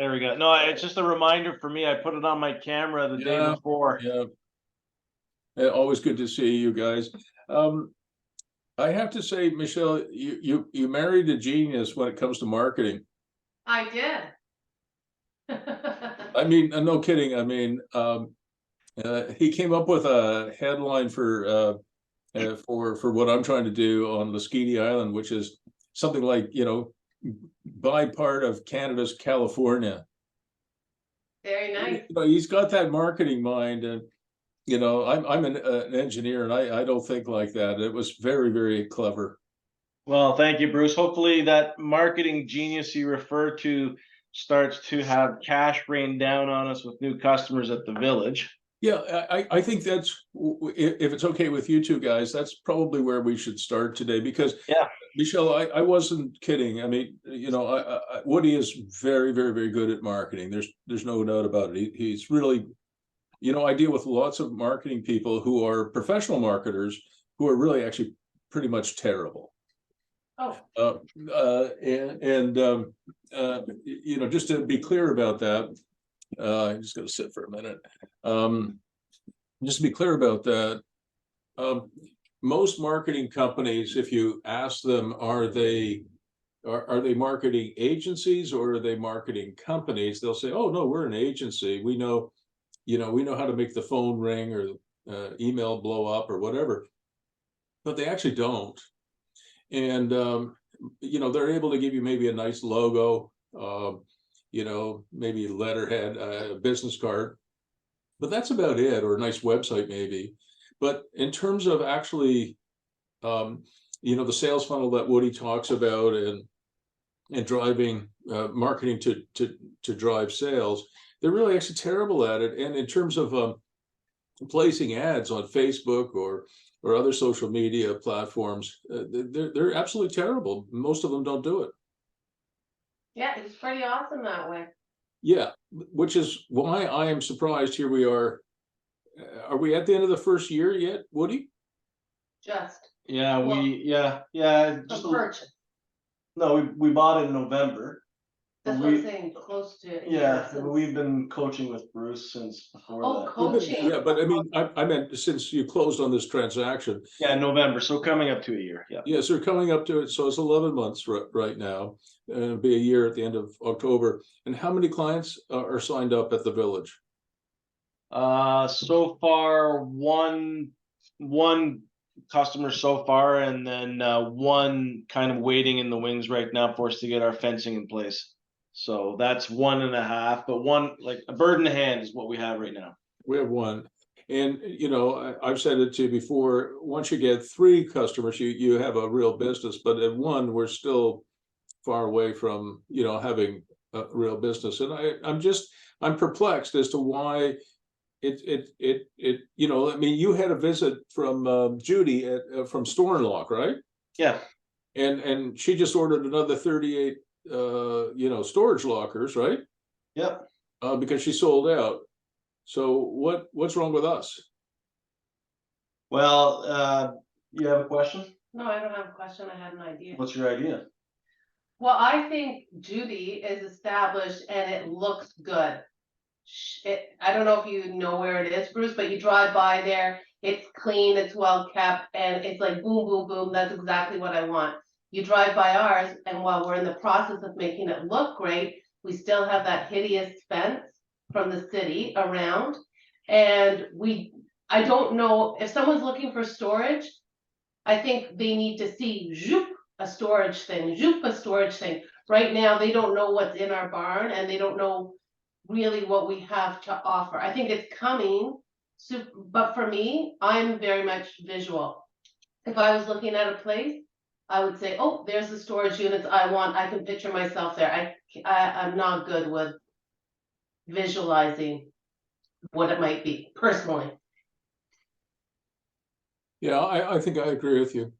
There we go. No, it's just a reminder for me. I put it on my camera the day before. Yeah. Always good to see you guys. I have to say, Michele, you married a genius when it comes to marketing. I did. I mean, no kidding. I mean, he came up with a headline for what I'm trying to do on Lasquini Island, which is something like, buy part of Canada's California. Very nice. He's got that marketing mind, and I'm an engineer, and I don't think like that. It was very, very clever. Well, thank you, Bruce. Hopefully that marketing genius you refer to starts to have cash rain down on us with new customers at the village. Yeah, I think that's, if it's okay with you two guys, that's probably where we should start today, because Michele, I wasn't kidding. I mean, Woody is very, very, very good at marketing. There's no doubt about it. He's really, I deal with lots of marketing people who are professional marketers who are really actually pretty much terrible. Just to be clear about that, I'm just going to sit for a minute. Just to be clear about that, most marketing companies, if you ask them, are they marketing agencies or are they marketing companies? They'll say, "Oh no, we're an agency. We know how to make the phone ring or email blow up or whatever," but they actually don't. And they're able to give you maybe a nice logo, maybe letterhead, a business card, but that's about it, or a nice website maybe. But in terms of actually, the sales funnel that Woody talks about and driving marketing to drive sales, they're really actually terrible at it. And in terms of placing ads on Facebook or other social media platforms, they're absolutely terrible. Most of them don't do it. Yeah, it's pretty awesome that way. Yeah, which is why I am surprised. Here we are. Are we at the end of the first year yet, Woody? Just. Yeah, Just purchase. No, we bought it in November. That's what I'm saying, close to. Yeah, we've been coaching with Bruce since before that. Coaching. Yeah, but I mean, I meant since you closed on this transaction. Yeah, November. So coming up to a year. Yeah. Yeah, so coming up to it. So it's 11 months right now. It'll be a year at the end of October. And how many clients are signed up at the village? So far one customer so far, and then one kind of waiting in the wings right now for us to get our fencing in place. So that's 1.5, but one, like a bird in the hand is what we have right now. We have one. And, I've said it to you before, once you get 3 customers, you have a real business, but at 1, we're still far away from, having a real business. And I'm perplexed as to why I mean, you had a visit from Judy from Stornlock, right? Yeah. And she just ordered another 38 storage lockers, right? Yep. Because she sold out. So what's wrong with us? Well, you have a question? No, I don't have a question. I had an idea. What's your idea? Well, I think Judy is established and it looks good. I don't know if you know where it is, Bruce, but you drive by there, it's clean, it's well kept, and it's like boom, boom, boom. That's exactly what I want. You drive by ours, and while we're in the process of making it look great, we still have that hideous fence from the city around. And I don't know if someone's looking for storage, I think they need to see a storage thing. Right now, they don't know what's in our barn, and they don't know really what we have to offer. I think it's coming, but for me, I'm very much visual. If I was looking at a place, I would say, oh, there's the storage units I want. I can picture myself there. I'm not good with visualizing what it might be, personally. Yeah, I think I agree with you.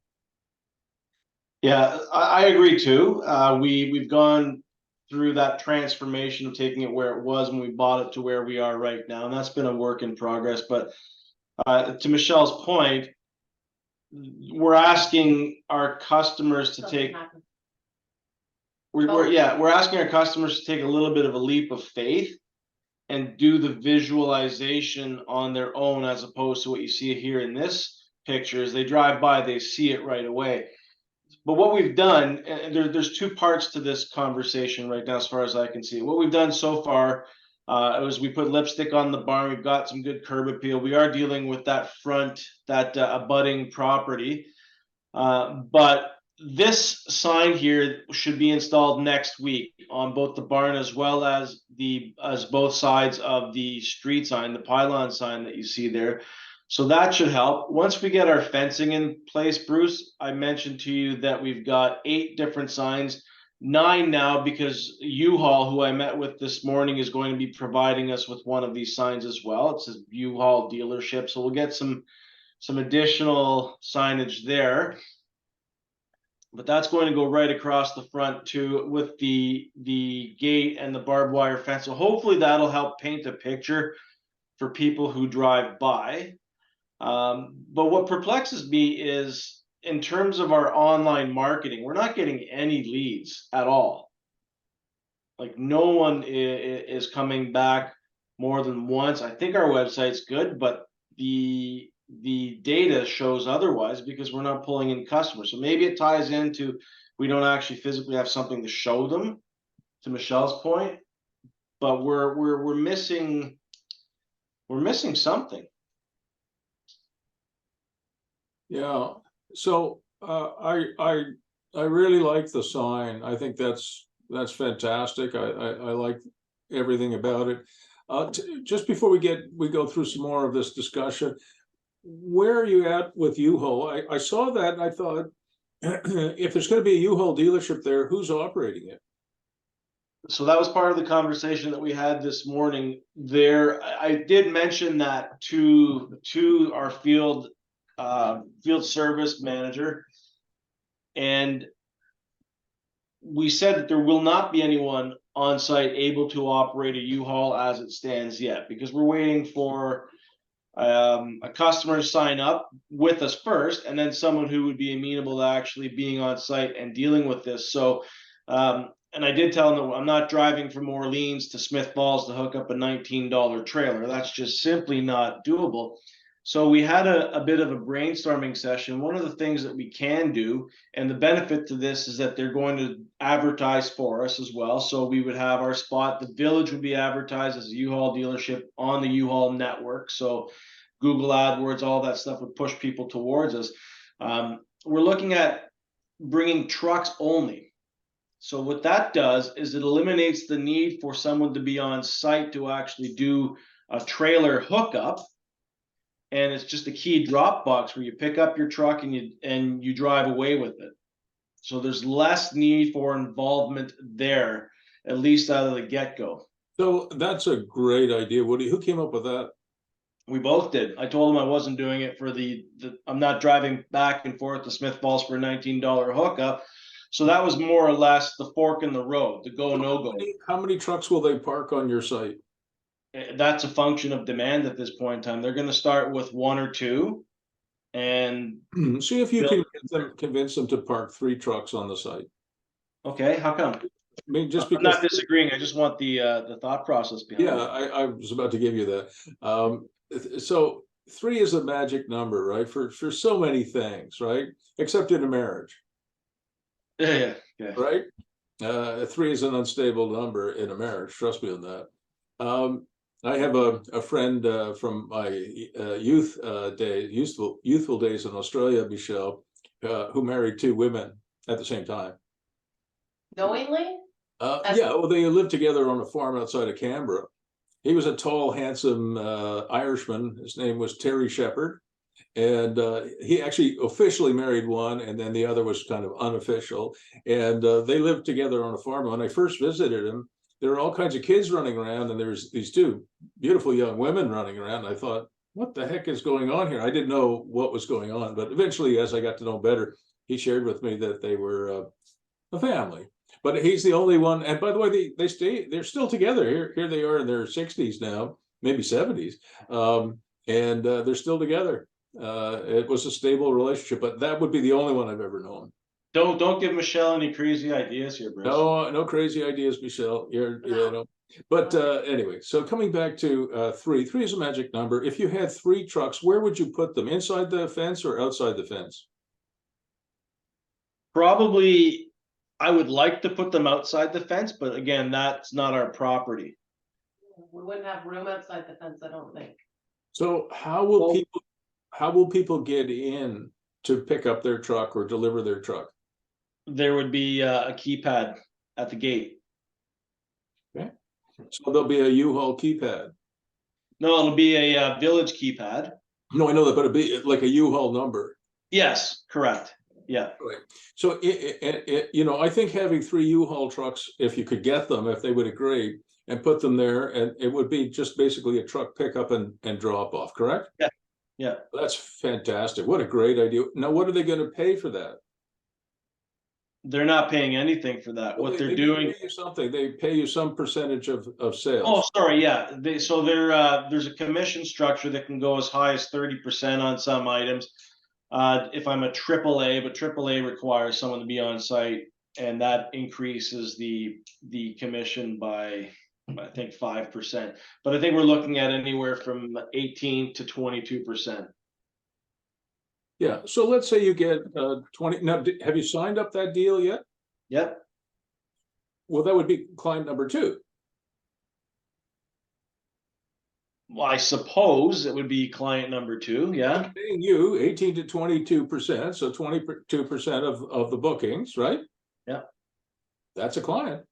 Yeah, I agree too. We've gone through that transformation of taking it where it was when we bought it to where we are right now, and that's been a work in progress. But to Michele's point, we're asking our customers to take we're asking our customers to take a little bit of a leap of faith and do the visualization on their own, as opposed to what you see here in this picture. As they drive by, they see it right away. But what we've done, and there's two parts to this conversation right now, as far as I can see. What we've done so far was we put lipstick on the barn. We've got some good curb appeal. We are dealing with that front, that abutting property. But this sign here should be installed next week on both the barn as well as both sides of the street sign, the pylon sign that you see there. So that should help. Once we get our fencing in place, Bruce, I mentioned to you that we've got 8 different signs, 9 now, because U-Haul, who I met with this morning, is going to be providing us with one of these signs as well. It says U-Haul dealership, so we'll get some additional signage there. But that's going to go right across the front too, with the gate and the barbed wire fence. So hopefully that'll help paint a picture for people who drive by. But what perplexes me is, in terms of our online marketing, we're not getting any leads at all. Like, no one is coming back more than once. I think our website's good, but the data shows otherwise, because we're not pulling in customers. So maybe it ties into, we don't actually physically have something to show them, to Michele's point, but we're missing something. Yeah, so I really like the sign. I think that's fantastic. I like everything about it. Just before we go through some more of this discussion, where are you at with U-Haul? I saw that and I thought, if there's going to be a U-Haul dealership there, who's operating it? So that was part of the conversation that we had this morning there. I did mention that to our field service manager, and we said that there will not be anyone on site able to operate a U-Haul as it stands yet, because we're waiting for a customer to sign up with us first, and then someone who would be amenable to actually being on site and dealing with this. So and I did tell them that I'm not driving from Orleans to Smith Falls to hook up a $19 trailer. That's just simply not doable. So we had a bit of a brainstorming session. One of the things that we can do, and the benefit to this, is that they're going to advertise for us as well. So we would have our spot. The Village would be advertised as a U-Haul dealership on the U-Haul network. So Google AdWords, all that stuff would push people towards us. We're looking at bringing trucks only. So what that does is it eliminates the need for someone to be on site to actually do a trailer hookup. And it's just a key drop box where you pick up your truck and you drive away with it. So there's less need for involvement there, at least out of the get-go. So that's a great idea, Woody. Who came up with that? We both did. I told him I wasn't doing it for I'm not driving back and forth to Smith Falls for a $19 hookup. So that was more or less the fork in the road, the go, no go. How many trucks will they park on your site? That's a function of demand at this point in time. They're going to start with 1 or 2, and see if you can convince them to park 3 trucks on the site. Okay, how come? I mean, just because I'm not disagreeing. I just want the thought process behind it. Yeah, I was about to give you that. So 3 is a magic number, right? For so many things, right? Except in a marriage. Yeah. Right? 3 is an unstable number in a marriage. Trust me on that. I have a friend from my youthful days in Australia, Michele, who married 2 women at the same time. Knowingly? Yeah, well, they lived together on a farm outside of Canberra. He was a tall, handsome Irishman. His name was Terry Shepherd. And he actually officially married one, and then the other was kind of unofficial. And they lived together on a farm. When I first visited him, there were all kinds of kids running around, and there was these 2 beautiful young women running around. I thought, what the heck is going on here? I didn't know what was going on, but eventually, as I got to know better, he shared with me that they were a family. But he's the only one. And by the way, they're still together. Here they are in their 60s now, maybe 70s, and they're still together. It was a stable relationship, but that would be the only one I've ever known. Don't give Michelle any crazy ideas here, Bruce. No, no crazy ideas, Michelle. You know. But anyway, so coming back to three is a magic number. If you had 3 trucks, where would you put them? Inside the fence or outside the fence? Probably, I would like to put them outside the fence, but again, that's not our property. We wouldn't have room outside the fence, I don't think. So how will Well- people get in to pick up their truck or deliver their truck? There would be a keypad at the gate. So there'll be a U-Haul keypad. No, it'll be a village keypad. No, I know that, but it'd be like a U-Haul number. Yes, correct. Yeah. Right. So you know, I think having 3 U-Haul trucks, if you could get them, if they would agree, and put them there, and it would be just basically a truck pickup and drop off, correct? Yeah. Yeah. That's fantastic. What a great idea. Now, what are they going to pay for that? They're not paying anything for that. Well, What they're they doing. pay you something. They pay you some percentage of sales. Oh, sorry. Yeah. So there's a commission structure that can go as high as 30% on some items. If I'm a AAA, but AAA requires someone to be on site, and that increases the commission by, I think, 5%. But I think we're looking at anywhere from 18 to 22%. Yeah. So let's say you get 20. Now, have you signed up that deal yet? Yep. Well, that would be client number 2. Well, I suppose it would be client number 2. Yeah. I'm paying you 18 to 22%, so 22% of the bookings, right? Yeah. That's a client.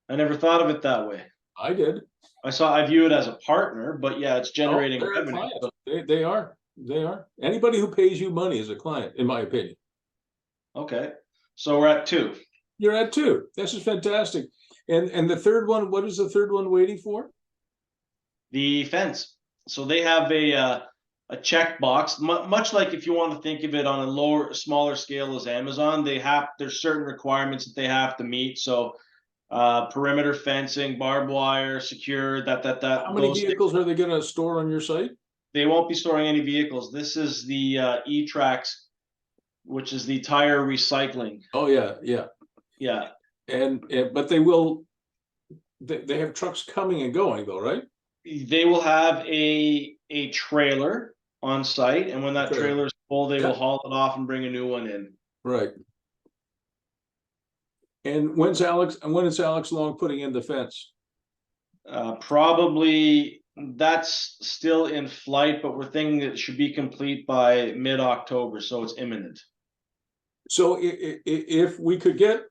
I never thought of it that way. I did. I view it as a partner, but yeah, it's generating they're a revenue. client. They are. They are. Anybody who pays you money is a client, in my opinion. Okay. So we're at 2. You're at 2. This is fantastic. And the third one, what is the third one waiting for? The fence. So they have a checkbox, much like if you want to think of it on a smaller scale as Amazon. There's certain requirements that they have to meet. So perimeter fencing, barbed wire, secure, that. How many vehicles are they going to store on your site? They won't be storing any vehicles. This is the E-Trax, which is the tire recycling. Oh yeah, yeah. Yeah. And but they will. They have trucks coming and going though, right? They will have a trailer on site, and when that trailer is full, they will haul it off and bring a new one in. Right. And when is Alex Long putting in the fence? Probably that's still in flight, but we're thinking it should be complete by mid-October, so it's imminent. So if we could get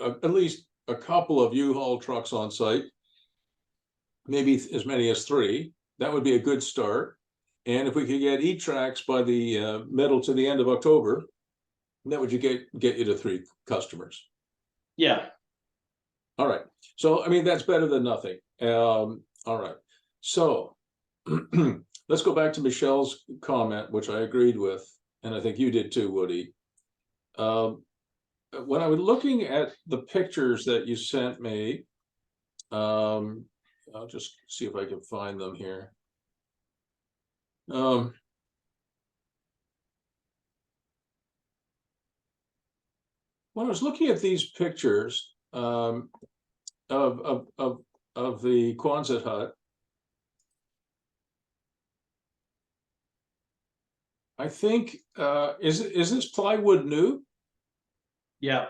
at least a couple of U-Haul trucks on site, maybe as many as 3, that would be a good start. And if we could get E-Trax by the middle to the end of October, that would get you to 3 customers. Yeah. All right. So I mean that's better than nothing. All right. So let's go back to Michelle's comment, which I agreed with, and I think you did too, Woody. When I was looking at the pictures that you sent me, I'll just see if I can find them here. When I was looking at these pictures of the Quonset hut, I think is this plywood new? Yeah.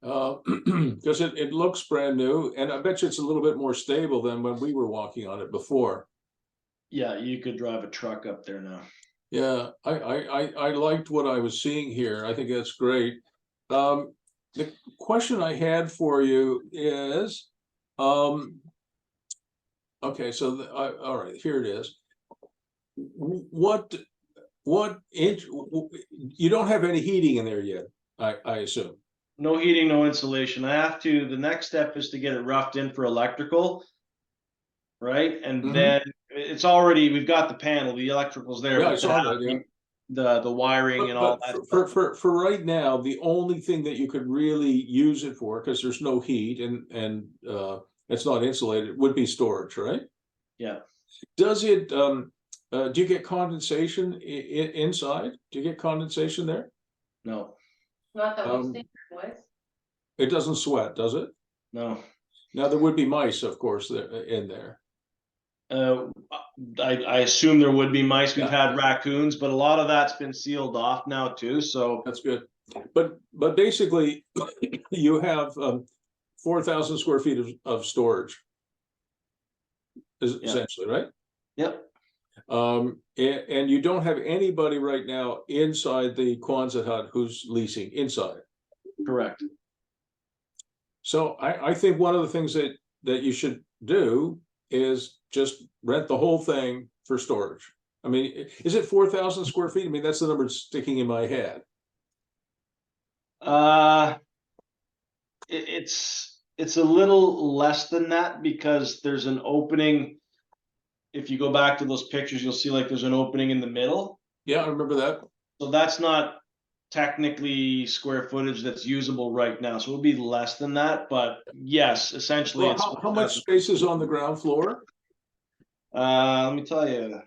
Because it looks brand new, and I bet you it's a little bit more stable than when we were walking on it before. Yeah, you could drive a truck up there now. Yeah, I liked what I was seeing here. I think that's great. The question I had for you is, okay, so all right, here it is. What inch? You don't have any heating in there yet, I assume. No heating, no insulation. The next step is to get it roughed in for electrical, right? And then we've got the panel, the electrical's there. Yeah, I saw that, yeah. The wiring and all that. For right now, the only thing that you could really use it for, because there's no heat and it's not insulated, would be storage, right? Yeah. Does it? Do you get condensation inside? Do you get condensation there? No, Not that we've Um, seen anyways. It doesn't sweat, does it? no. Now, there would be mice, of course, in there. Uh, I assume there would be mice. We've Yeah. had raccoons, but a lot of that's been sealed off now too. So That's good. But basically, you have 4,000 square feet of storage, Yeah. essentially, right? yep, And you don't have anybody right now inside the Quonset hut who's leasing inside. correct. So I think one of the things that you should do is just rent the whole thing for storage. I mean, is it 4,000 square feet? I mean, that's the number sticking in my head. It's a little less than that because there's an opening. If you go back to those pictures, you'll see like there's an opening in the middle. Yeah, I remember that. So that's not technically square footage that's usable right now. So it would be less than that. But yes, essentially Well, it's how much space is on the ground floor? let me tell you.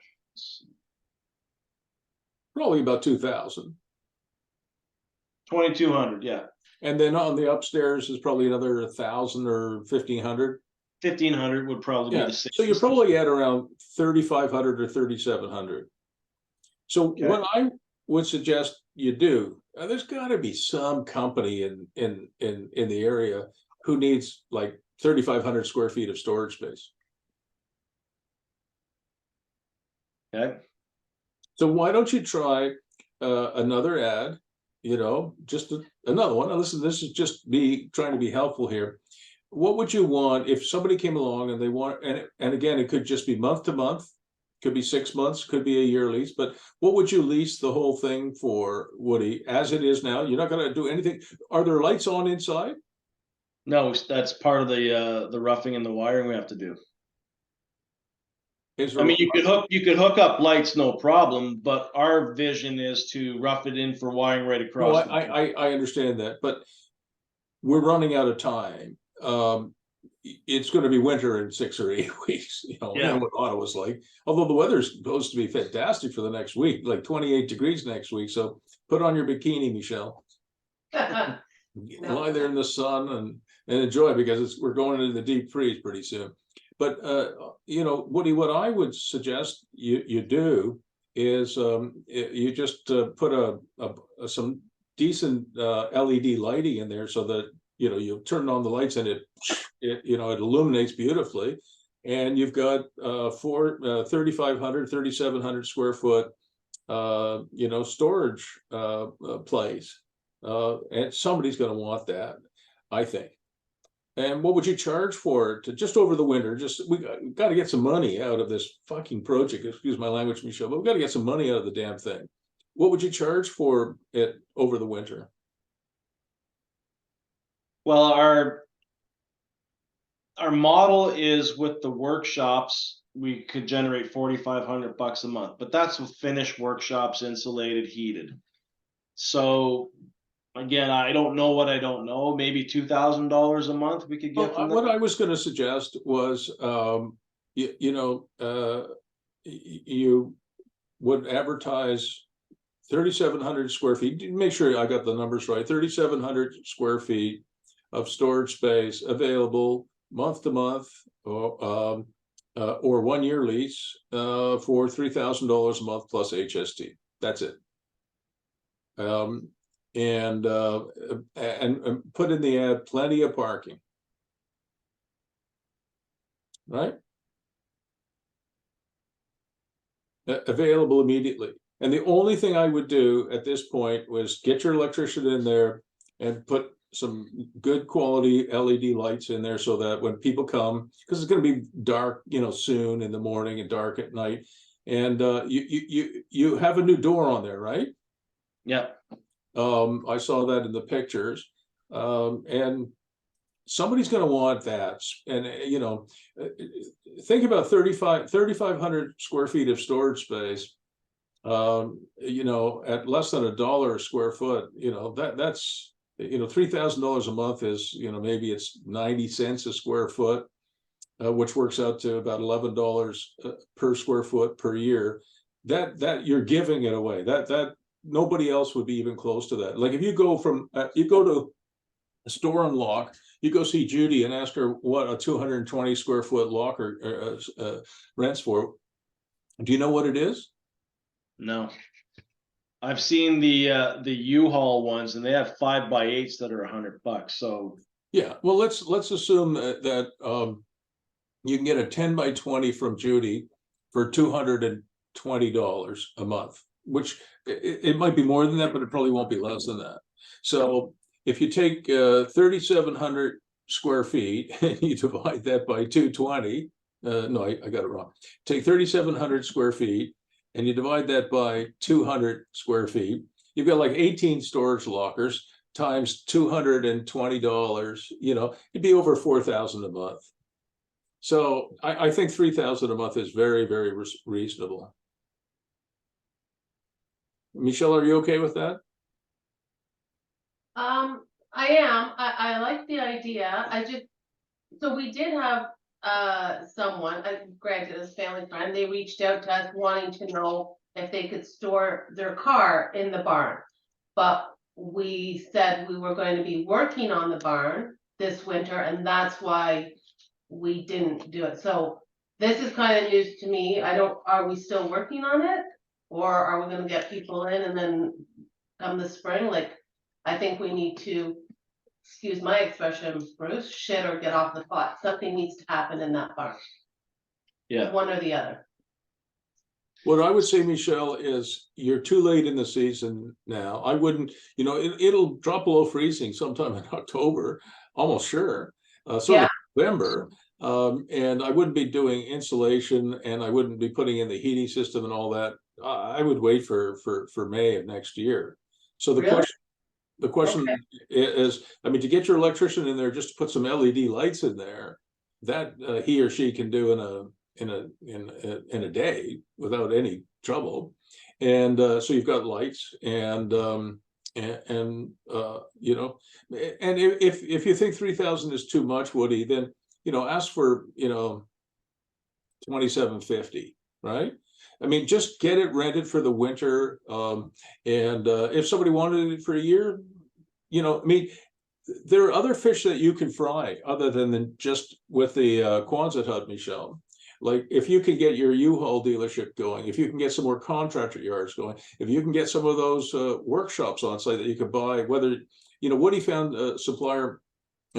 Probably about 2,000. 2,200, yeah. And then on the upstairs is probably another 1,000 or 1,500. 1,500 would probably be Yeah, the so safest. you're probably at around 3,500 or 3,700. So Okay. what I would suggest you do, there's got to be some company in the area who needs like 3,500 square feet of storage space. Okay. So why don't you try another ad? You know, just another one. Now, listen, this is just me trying to be helpful here. What would you want if somebody came along and they want, and again, it could just be month to month, could be 6 months, could be a year lease, but what would you lease the whole thing for, Woody, as it is now? You're not going to do anything. Are there lights on inside? No, that's part of the roughing and the wiring we have to do. Is I there, mean, you could hook up lights, no problem, but our vision is to rough it in for wiring right no, across. I understand that, but we're running out of time. It's going to be winter in 6 or 8 weeks. You know Yeah. what Ottawa's like. Although the weather's supposed to be fantastic for the next week, like 28 degrees next week. So put on your bikini, Michele. Lie there in the sun and enjoy, because we're going into the deep freeze pretty soon. But you know, Woody, what I would suggest you do is you just put some decent LED lighting in there, so that you know you turn on the lights and it you know it illuminates beautifully, and you've got 3,500 3,700 square foot you know storage place, and somebody's going to want that, I think. And what would you charge for it just over the winter? Just we got to get some money out of this fucking project. Excuse my language, Michele, but we got to get some money out of the damn thing. What would you charge for it over the winter? Well, our model is with the workshops, we could generate 4,500 bucks a month, but that's with finished workshops, insulated, heated. So again, I don't know what I don't know. Maybe $2,000 a month we could get from What that. I was going to suggest was, you know, you would advertise 3,700 square feet. Make sure I got the numbers right. 3,700 square feet of storage space available month to month, or 1 year lease for $3,000 a month plus HST. That's it. And put in the ad plenty of parking, right? Available immediately. And the only thing I would do at this point was get your electrician in there and put some good quality LED lights in there, so that when people come, because it's going to be dark, you know, soon in the morning and dark at night, and you have a new door on there, right? Yeah. I saw that in the pictures, and somebody's going to want that. And you know, think about 3,500 square feet of storage space. You know, at less than $1 a square foot, you know, that's you know, $3,000 a month is, you know, maybe it's 90 cents a square foot, which works out to about $11 per square foot per year. That you're giving it away. nobody else would be even close to that. Like if you go from, you go to a store and lock, you go see Judy and ask her what a 220 square foot locker rents for. Do you know what it is? No. I've seen the U-Haul ones, and they have 5x8s that are $100. So Yeah, well, let's assume that you can get a 10 by 20 from Judy for $220 a month, which it might be more than that, but it probably won't be less than that. So if you take 3,700 square feet and you divide that by 220, no, I got it wrong. Take 3,700 square feet and you divide that by 200 square feet, you've got like 18 storage lockers times $220, you know, it'd be over 4,000 a month. So I think 3,000 a month is very, very reasonable. Michele, are you okay with that? I am. I like the idea. So we did have someone, granted as family friend, they reached out to us wanting to know if they could store their car in the barn. But we said we were going to be working on the barn this winter, and that's why we didn't do it. So this is kind of news to me. Are we still working on it? Or are we gonna get people in and then come the spring? Like, I think we need to, excuse my expression, Bruce, shit or get off the pot. Something needs to happen in that barn. yeah, One or the other. What I would say, Michele, is you're too late in the season now. I wouldn't, you know, it'll drop below freezing sometime in October, almost sure. Sort of November. And I wouldn't be doing insulation, and I wouldn't be putting in the heating system and all that. I would wait for May of next year. So the question is, I mean, to get your electrician in there just to put some LED lights in there, that he or she can do in a day without any trouble. And so you've got lights and you know, and if you think 3,000 is too much, Woody, then, you know, ask for, you know, 2,750, right? I mean, just get it rented for the winter. And if somebody wanted it for a year, you know, I mean, there are other fish that you can fry other than just with the Quonset hut, Michele. Like if you can get your U-Haul dealership going, if you can get some more contractor yards going, if you can get some of those workshops on site that you could buy, whether, you know, Woody found a supplier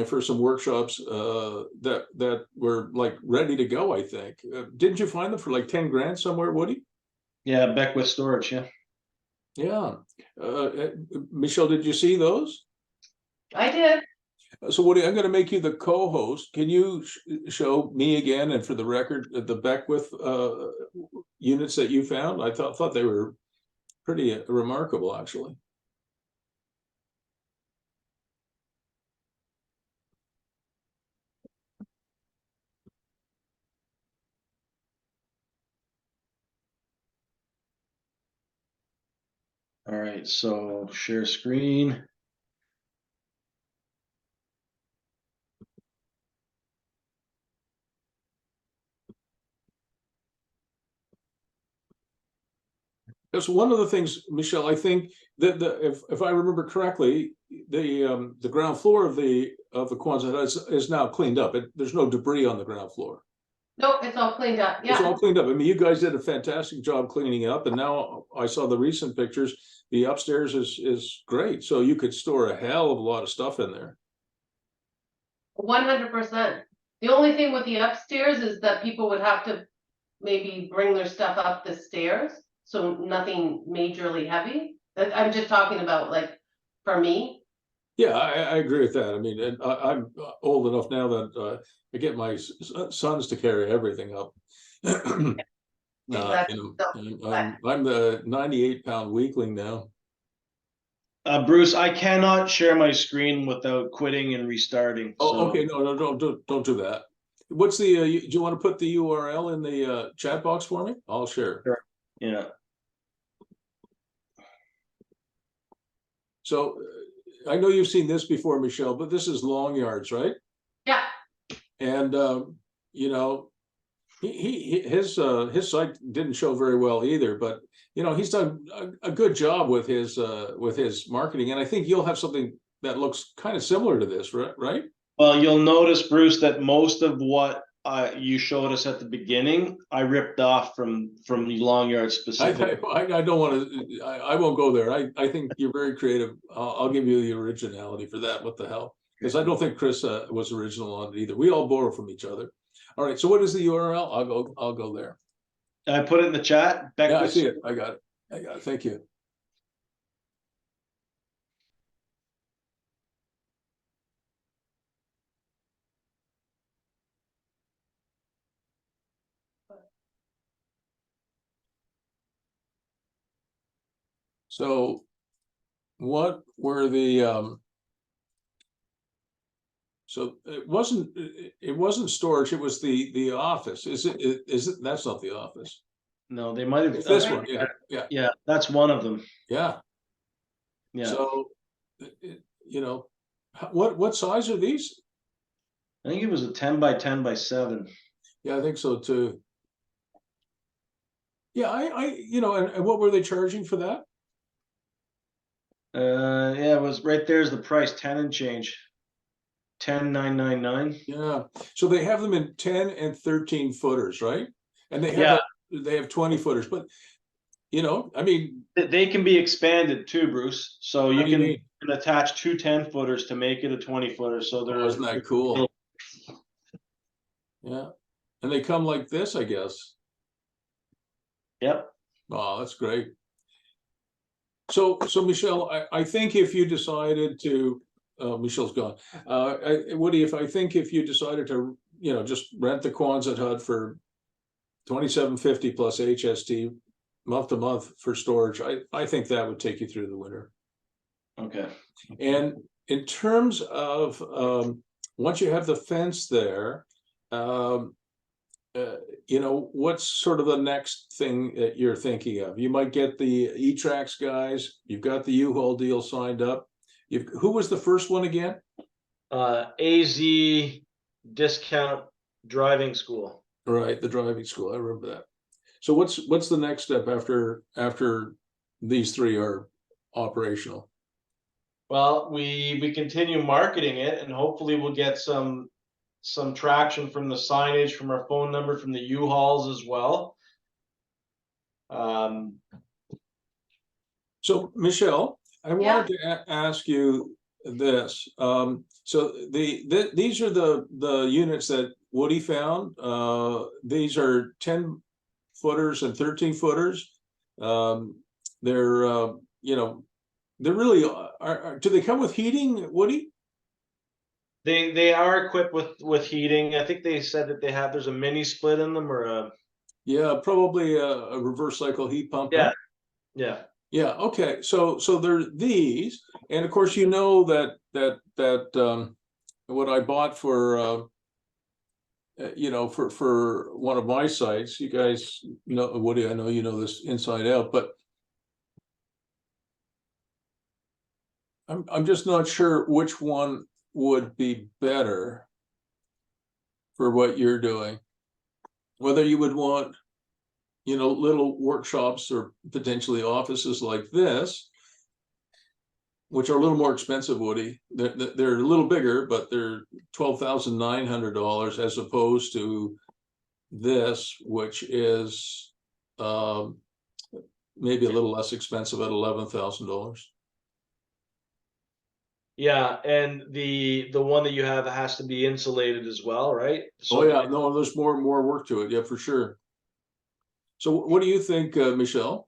for some workshops that were like ready to go, I think. Didn't you find them for like 10 grand somewhere, Woody? yeah, Beckwith Storage, yeah. Yeah. Michele, did you see those? I did. So Woody, I'm going to make you the co-host. Can you show me again, and for the record, the Beckwith units that you found? I thought they were pretty remarkable, actually. All right, so share screen. That's one of the things, Michele, I think that if I remember correctly, the ground floor of the Quonset is now cleaned up. There's no debris on the ground floor. Nope, it's all cleaned up. It's Yeah. all cleaned up. I mean, you guys did a fantastic job cleaning it up, and now I saw the recent pictures. The upstairs is great, so you could store a hell of a lot of stuff in there. 100%. The only thing with the upstairs is that people would have to maybe bring their stuff up the stairs, so nothing majorly heavy. I'm just talking about like for me. Yeah, I agree with that. I mean, and I'm old enough now that I get my sons to carry everything up. Exactly. You know, I'm the 98-pound weakling now. Bruce, I cannot share my screen without quitting and restarting. Oh, so. okay, no, don't do that. What's the? Do you want to put the URL in the chat box for me? I'll share. Sure. Yeah. So I know you've seen this before, Michele, but this is long yards, right? Yeah. And you know, His site didn't show very well either, but you know, he's done a good job with his marketing, and I think you'll have something that looks kind of similar to this, right? Well, you'll notice, Bruce, that most of what you showed us at the beginning, I ripped off from the Long Yard specific. I don't want to. I won't go there. I think you're very creative. I'll give you the originality for that. What the hell? Because I don't think Chris was original on it either. We all borrow from each other. All right. So what is the URL? I'll go there. I put it in the chat. Yeah, I see it. I got it. Thank you. So what were the so it wasn't storage, it was the office. Is it that's not the office. No, they might have. It's this one. Yeah. That's one of them. Yeah. Yeah. So you know, what size are these? I think it was a 10 by 10 by 7. Yeah, I think so too. Yeah, I you know, and what were they charging for that? Yeah, it was right there's the price, 10 and change. 10,999. Yeah. So they have them in 10 and 13 footers, right? And they have 20 footers, but you know, I mean, they can be expanded too, Bruce. So you can mean? attach 2 10 footers to make it a 20 footer. So they're Isn't that cool? Yeah. And they come like this, I guess. Yep. Oh, that's great. So Michele, I think if you decided to, Michelle's gone. Woody, if you decided to, you know, just rent the Quonset hut for $27.50 plus HST month to month for storage, I think that would take you through the winter. Okay. And in terms of once you have the fence there, you know, what's sort of the next thing that you're thinking of? You might get the E-Trax guys. You've got the U-Haul deal signed up. Who was the first one again? AZ discount driving school. Right, the driving school. I remember that. So what's the next step after these three are operational? Well, we continue marketing it, and hopefully we'll get some traction from the signage, from our phone number, from the U-Hauls as well. So Michele, I wanted to ask you this. So these are the units that Woody found. These are 10 footers and 13 footers. They're you know, they really are. Do they come with heating, Woody? They are equipped with heating. I think they said that there's a mini split in them, or a probably a reverse cycle heat pump. Yeah. Huh? Yeah. Yeah. Okay. So there are these, and of course you know that what I bought for you know, for one of my sites, you guys know, Woody, I know you know this inside out, but I'm just not sure which one would be better for what you're doing. Whether you would want, you know, little workshops or potentially offices like this, which are a little more expensive, Woody. They're a little bigger, but they're $12,900 as opposed to this, which is maybe a little less expensive at $11,000. Yeah, and the one that you have has to be insulated as well, right? So Oh yeah, no, there's more work to it, yeah, for sure. So what do you think, Michele?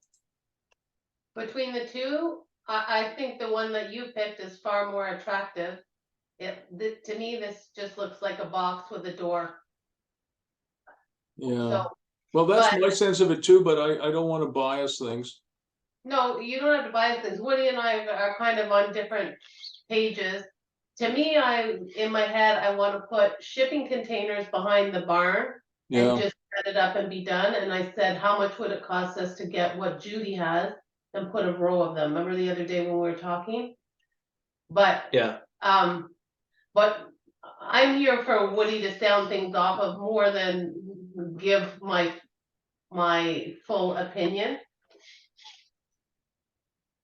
Between the two, I think the one that you picked is far more attractive. To me, this just looks like a box with a door. Yeah. So, Well, that's my sense of it too, but I don't want to bias things. no, you don't have to buy things. Woody and I are kind of on different pages. To me, in my head, I want to put shipping containers behind the barn Yeah. and just set it up and be done. And I said, how much would it cost us to get what Judy has and put a row of them? Remember the other day when we were talking? But yeah, but I'm here for Woody to sound things off of more than give my full opinion.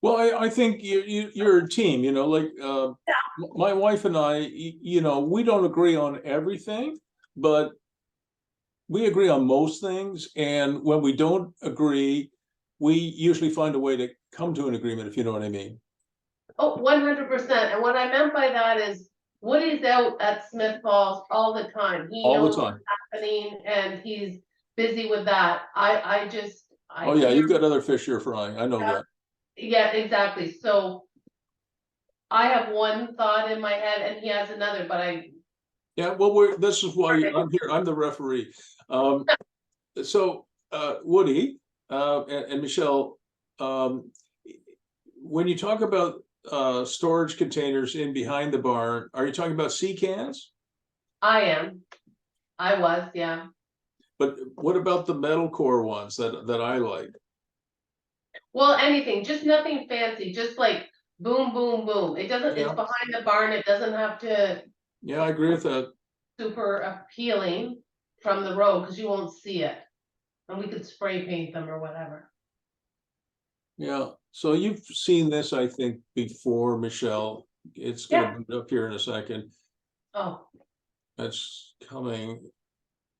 Well, I think you're a team, you know, like my wife and I, you know, we don't agree on everything, but we agree on most things. And when we don't agree, we usually find a way to come to an agreement, if you know what I mean. Oh, 100%. And what I meant by that is Woody's out at Smith Falls all the time. He All the knows time. what's happening and he's busy with that. I Oh, yeah, you've got other fish you're frying. I know that. Yeah, exactly. So I have one thought in my head and he has another, but Yeah, well, this is why I'm here. I'm the referee. So, Woody and Michele, when you talk about storage containers in behind the barn, are you talking about sea cans? I was, yeah. But what about the metal core ones that I like? Well, anything, just nothing fancy, just like boom, boom, boom. It doesn't, it's Yeah. behind the barn. It doesn't have to Yeah, I agree with that. super appealing from the road because you won't see it. And we could spray paint them or whatever. Yeah, so you've seen this, I think, before, Michele. It's gonna be up here in a second. Oh, That's coming.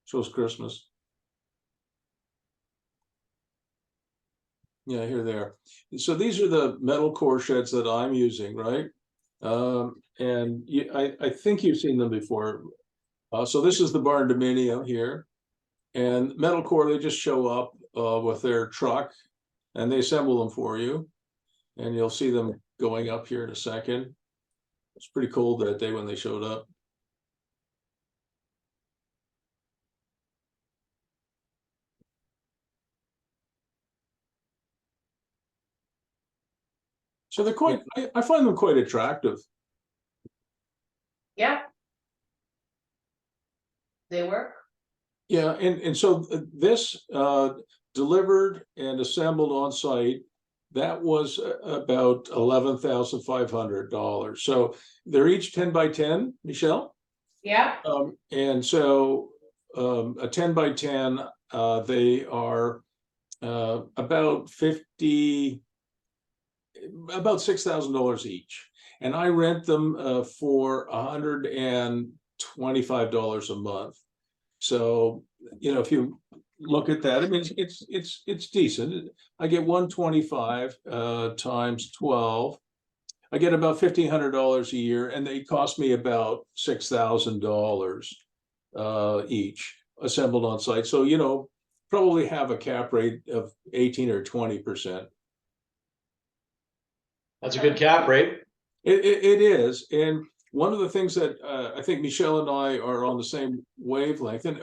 Shows Christmas. Yeah, here they are. So these are the metal core sheds that I'm using, right? And I think you've seen them before. So this is the barn dominium here. And metal core, they just show up with their truck and they assemble them for you. And you'll see them going up here in a second. It's pretty cold that day when they showed up. So they're quite, I find them quite attractive. yeah. They work. Yeah, and so this delivered and assembled on site, that was about $11,500. So they're each 10 by 10, Michele. Yeah. And so a 10 by 10, they are about $6,000 each. And I rent them for $125 a month. So, you know, if you look at that, I mean, it's decent. I get 125 times 12. I get about $1,500 a year, and they cost me about $6,000 each assembled on site. So, you know, probably have a cap rate of 18 or 20%. That's a good cap rate. It is, and one of the things that I think Michele and I are on the same wavelength. And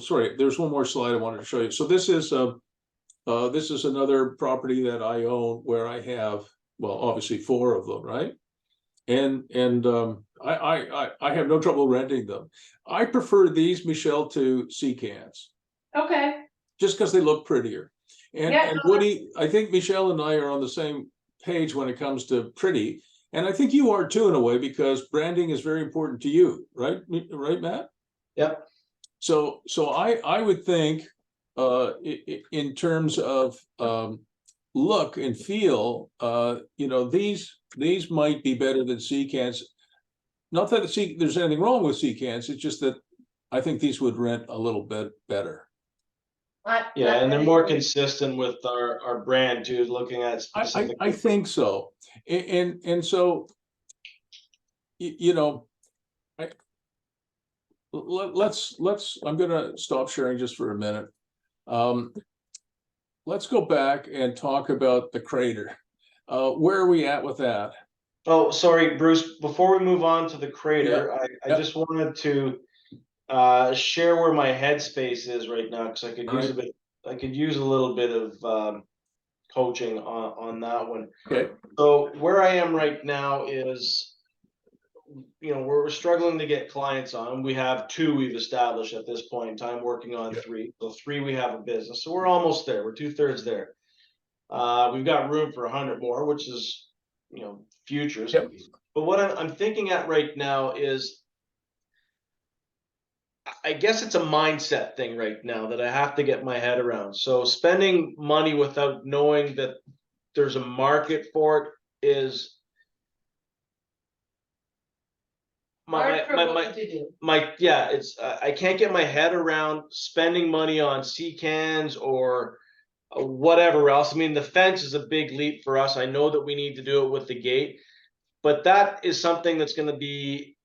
sorry, there's one more slide I wanted to show you. So this is another property that I own where I have, well, obviously 4 of them, right? And I have no trouble renting them. I prefer these, Michele, to sea cans. Okay. Just because they look prettier. And Woody, I think Michele and I are on the same page when it comes to pretty. And I think you are too, in a way, because branding is very important to you, right? Right, Matt? Yep. So I would think in terms of look and feel, you know, these might be better than sea cans. Not that there's anything wrong with sea cans, it's just that I think these would rent a little bit better. Yeah, and they're more consistent with our brand too, looking at specific. I think so. And so, you know, let's I'm gonna stop sharing just for a minute. Let's go back and talk about the crater. Where are we at with that? Oh, sorry, Bruce, before we move on to the crater, I Yep. just wanted to share where my headspace is right now, because I could use a little bit of coaching on that one. Okay. So where I am right now is, you know, we're struggling to get clients on. We have 2 we've established at this point in time, working on 3. So 3 we have a business. So we're almost there. We're 2/3 there. We've got room for 100 more, which is, you know, futures. Yep. But what I'm thinking at right now is I guess it's a mindset thing right now that I have to get my head around. So spending money without knowing that there's a market for it is Hard for both to do. yeah, it's I can't get my head around spending money on cans or whatever else. I mean, the fence is a big leap for us. I know that we need to do it with the gate, but that is something that's going to be,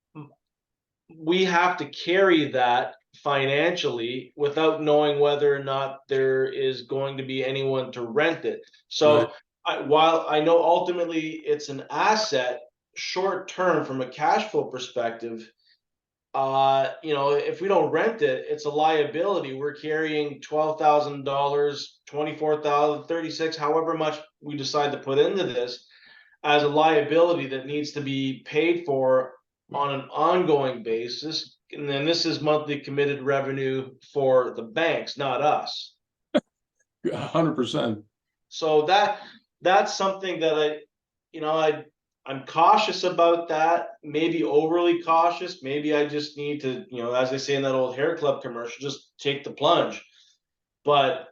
we have to carry that financially without knowing whether or not there is going to be anyone to rent it. So while I know ultimately it's an asset short term from a cash flow perspective, you know, if we don't rent it, it's a liability. We're carrying $12,000, 24,000, 36, however much we decide to put into this as a liability that needs to be paid for on an ongoing basis. And then this is monthly committed revenue for the banks, not us. 100%. So that's something that you know, I'm cautious about that, maybe overly cautious. Maybe I just need to, you know, as they say in that old hair club commercial, just take the plunge. But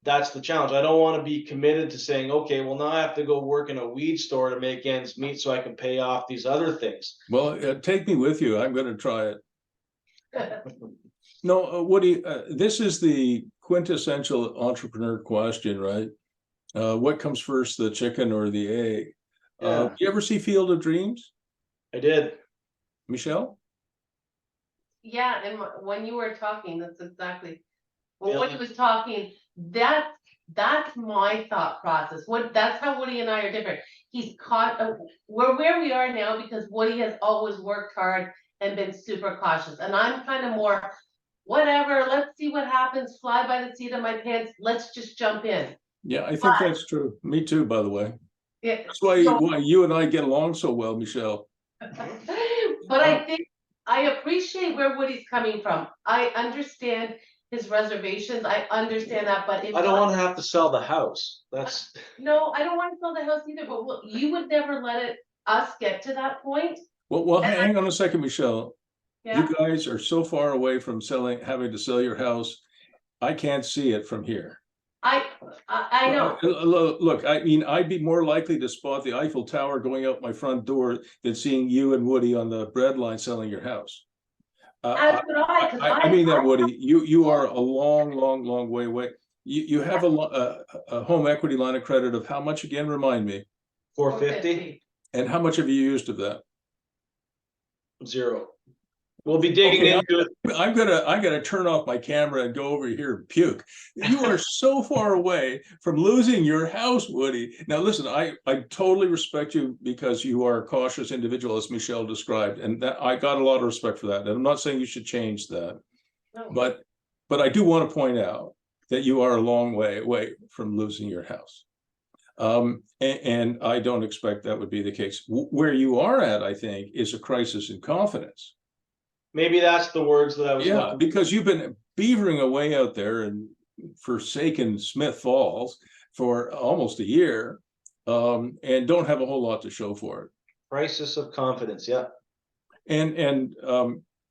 that's the challenge. I don't want to be committed to saying, okay, well, now I have to go work in a weed store to make ends meet so I can pay off these other things. Well, take me with you. I'm going to try it. No, Woody, this is the quintessential entrepreneur question, right? What comes first, the chicken or the egg? You ever see Field of Dreams? I did. Michele? Yeah, and when you were talking, that's exactly, well, when he was talking, that's my thought process. That's how Woody and I are different. He's caught, we're where we are now because Woody has always worked hard and been super cautious. And I'm kind of more, whatever, let's see what happens, fly by the seat of my pants, let's just jump in. Yeah, I think that's true. Me too, by the way. Yeah, that's why you and I get along so well, Michele. But I think I appreciate where Woody's coming from. I understand his reservations. I understand that, but I don't want to have to sell the house. That's no, I don't want to sell the house either. But you would never let us get to that point. Well, hang on a second, Michele. Yeah. You guys are so far away from having to sell your house. I can't see it from here. I know. Look, I mean, I'd be more likely to spot the Eiffel Tower going out my front door than seeing you and Woody on the bread line selling your house. I mean that, Woody. You are a long way away. You have a home equity line of credit of how much again? Remind me. 450. And how much have you used of that? 0. We'll be digging into it. I'm gonna turn off my camera and go over here and puke. You are so far away from losing your house, Woody. Now listen, I totally respect you because you are a cautious individual, as Michele described, and that I got a lot of respect for that. And I'm not saying you should change that, no. But I do want to point out that you are a long way away from losing your house. And I don't expect that would be the case. Where you are at, I think, is a crisis in confidence. Maybe that's the words that I was looking for. Because you've been beavering away out there in forsaken Smith Falls for almost a year, and don't have a whole lot to show for it. Crisis of confidence, yeah. And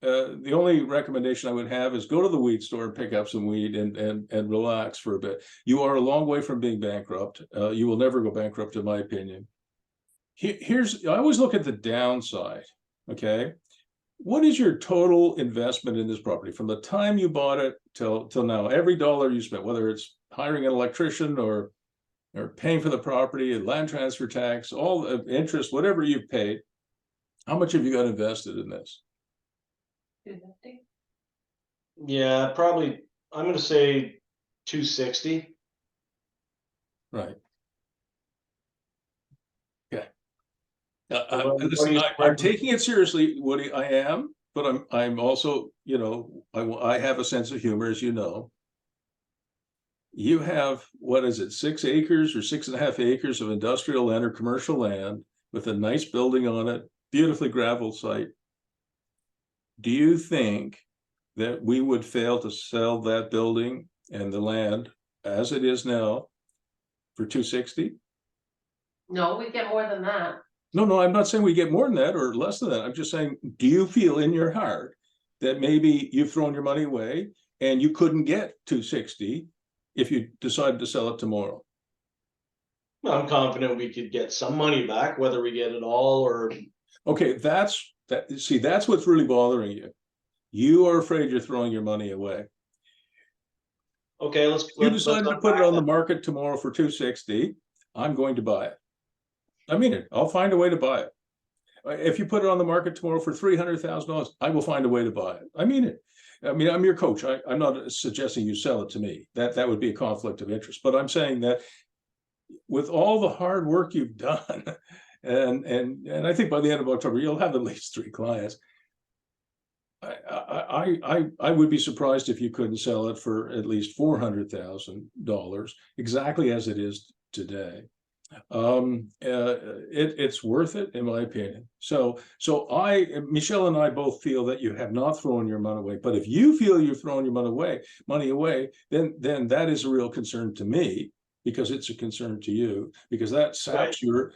the only recommendation I would have is go to the weed store and pick up some weed and relax for a bit. You are a long way from being bankrupt. You will never go bankrupt, in my opinion. I always look at the downside, okay? What is your total investment in this property from the time you bought it till now? Every dollar you spent, whether it's hiring an electrician or paying for the property and land transfer tax, all the interest, whatever you've paid, how much have you got invested in this? Yeah, probably. I'm going to say 260. Right. Listen, I'm taking it seriously, Woody. I am, but I'm also, you know, I have a sense of humor, as you know. You have, what is it, 6 acres or 6.5 acres of industrial land or commercial land with a nice building on it, beautifully gravel site. Do you think that we would fail to sell that building and the land as it is now for 260? No, we get more than that. No, I'm not saying we get more than that or less than that. I'm just saying, do you feel in your heart that maybe you've thrown your money away and you couldn't get 260 if you decided to sell it tomorrow? I'm confident we could get some money back, whether we get it all or. Okay, that's what's really bothering you. You are afraid you're throwing your money away. Okay, You decided to put it on the market tomorrow for 260. I'm going to buy it. I mean it. I'll find a way to buy it. If you put it on the market tomorrow for $300,000, I will find a way to buy it. I mean it. I mean, I'm your coach. I'm not suggesting you sell it to me. That would be a conflict of interest. But I'm saying that with all the hard work you've done, and I think by the end of October you'll have at least 3 clients. I would be surprised if you couldn't sell it for at least $400,000, exactly as it is today. It's worth it, in my opinion. So Michele and I both feel that you have not thrown your money away. But if you feel you're throwing your money away, then that is a real concern to me, because it's a concern to you, because that saps your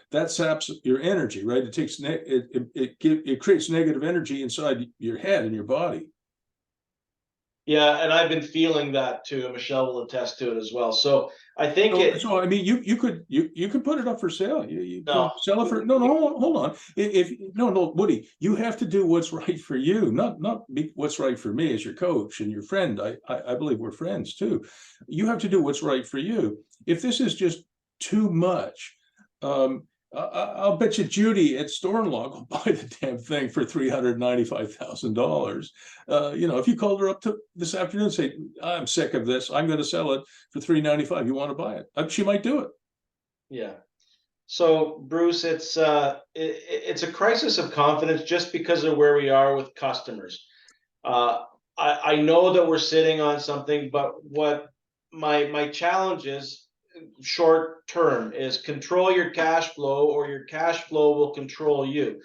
energy, right? It takes it creates negative energy inside your head and your body. Yeah, and I've been feeling that too. Michele will attest to it as well. So I think So I mean, you could put it up for sale. You No. could sell it for no, hold on. No, Woody, you have to do what's right for you, not what's right for me as your coach and your friend. I believe we're friends too. You have to do what's right for you. If this is just too much, I'll bet you Judy at Stornlog will buy the damn thing for $395,000. If you called her up this afternoon and say, I'm sick of this, I'm going to sell it for $395, you want to buy it? She might do it. Yeah. So Bruce, it's a crisis of confidence just because of where we are with customers. I know that we're sitting on something, but what my challenge is short term is control your cash flow, or your cash flow will control you.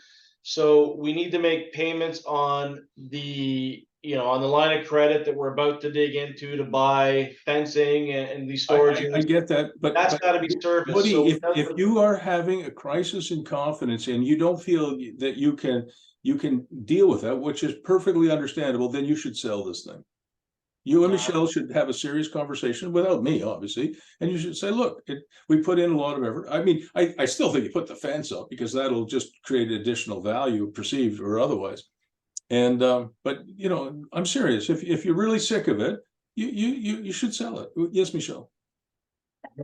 So we need to make payments on the line of credit that we're about to dig into to buy fencing and these storage I units. get that, but That's got to be serviced. Woody, So if you are having a crisis in confidence and you don't feel that you can deal with that, which is perfectly understandable, then you should sell this thing. You and Michele should have a serious conversation without me, obviously, and you should say, look, we put in a lot of effort. I mean, I still think you put the fence up, because that'll just create additional value, perceived or otherwise. And but I'm serious. If you're really sick of it, you should sell it. Yes, Michele.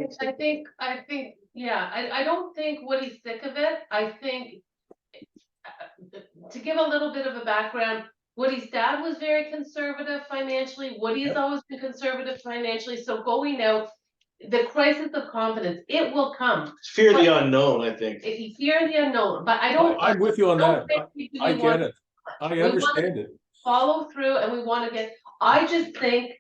I think, yeah, I don't think Woody's sick of it. I think, to give a little bit of a background, Woody's dad was very conservative financially. Woody has always been conservative financially. So going out, the crisis of confidence, it will come. fear the unknown, I think. Fear the unknown, but I don't. I'm with you on that. I get it. I understand it. Follow through, and we want to get. I just think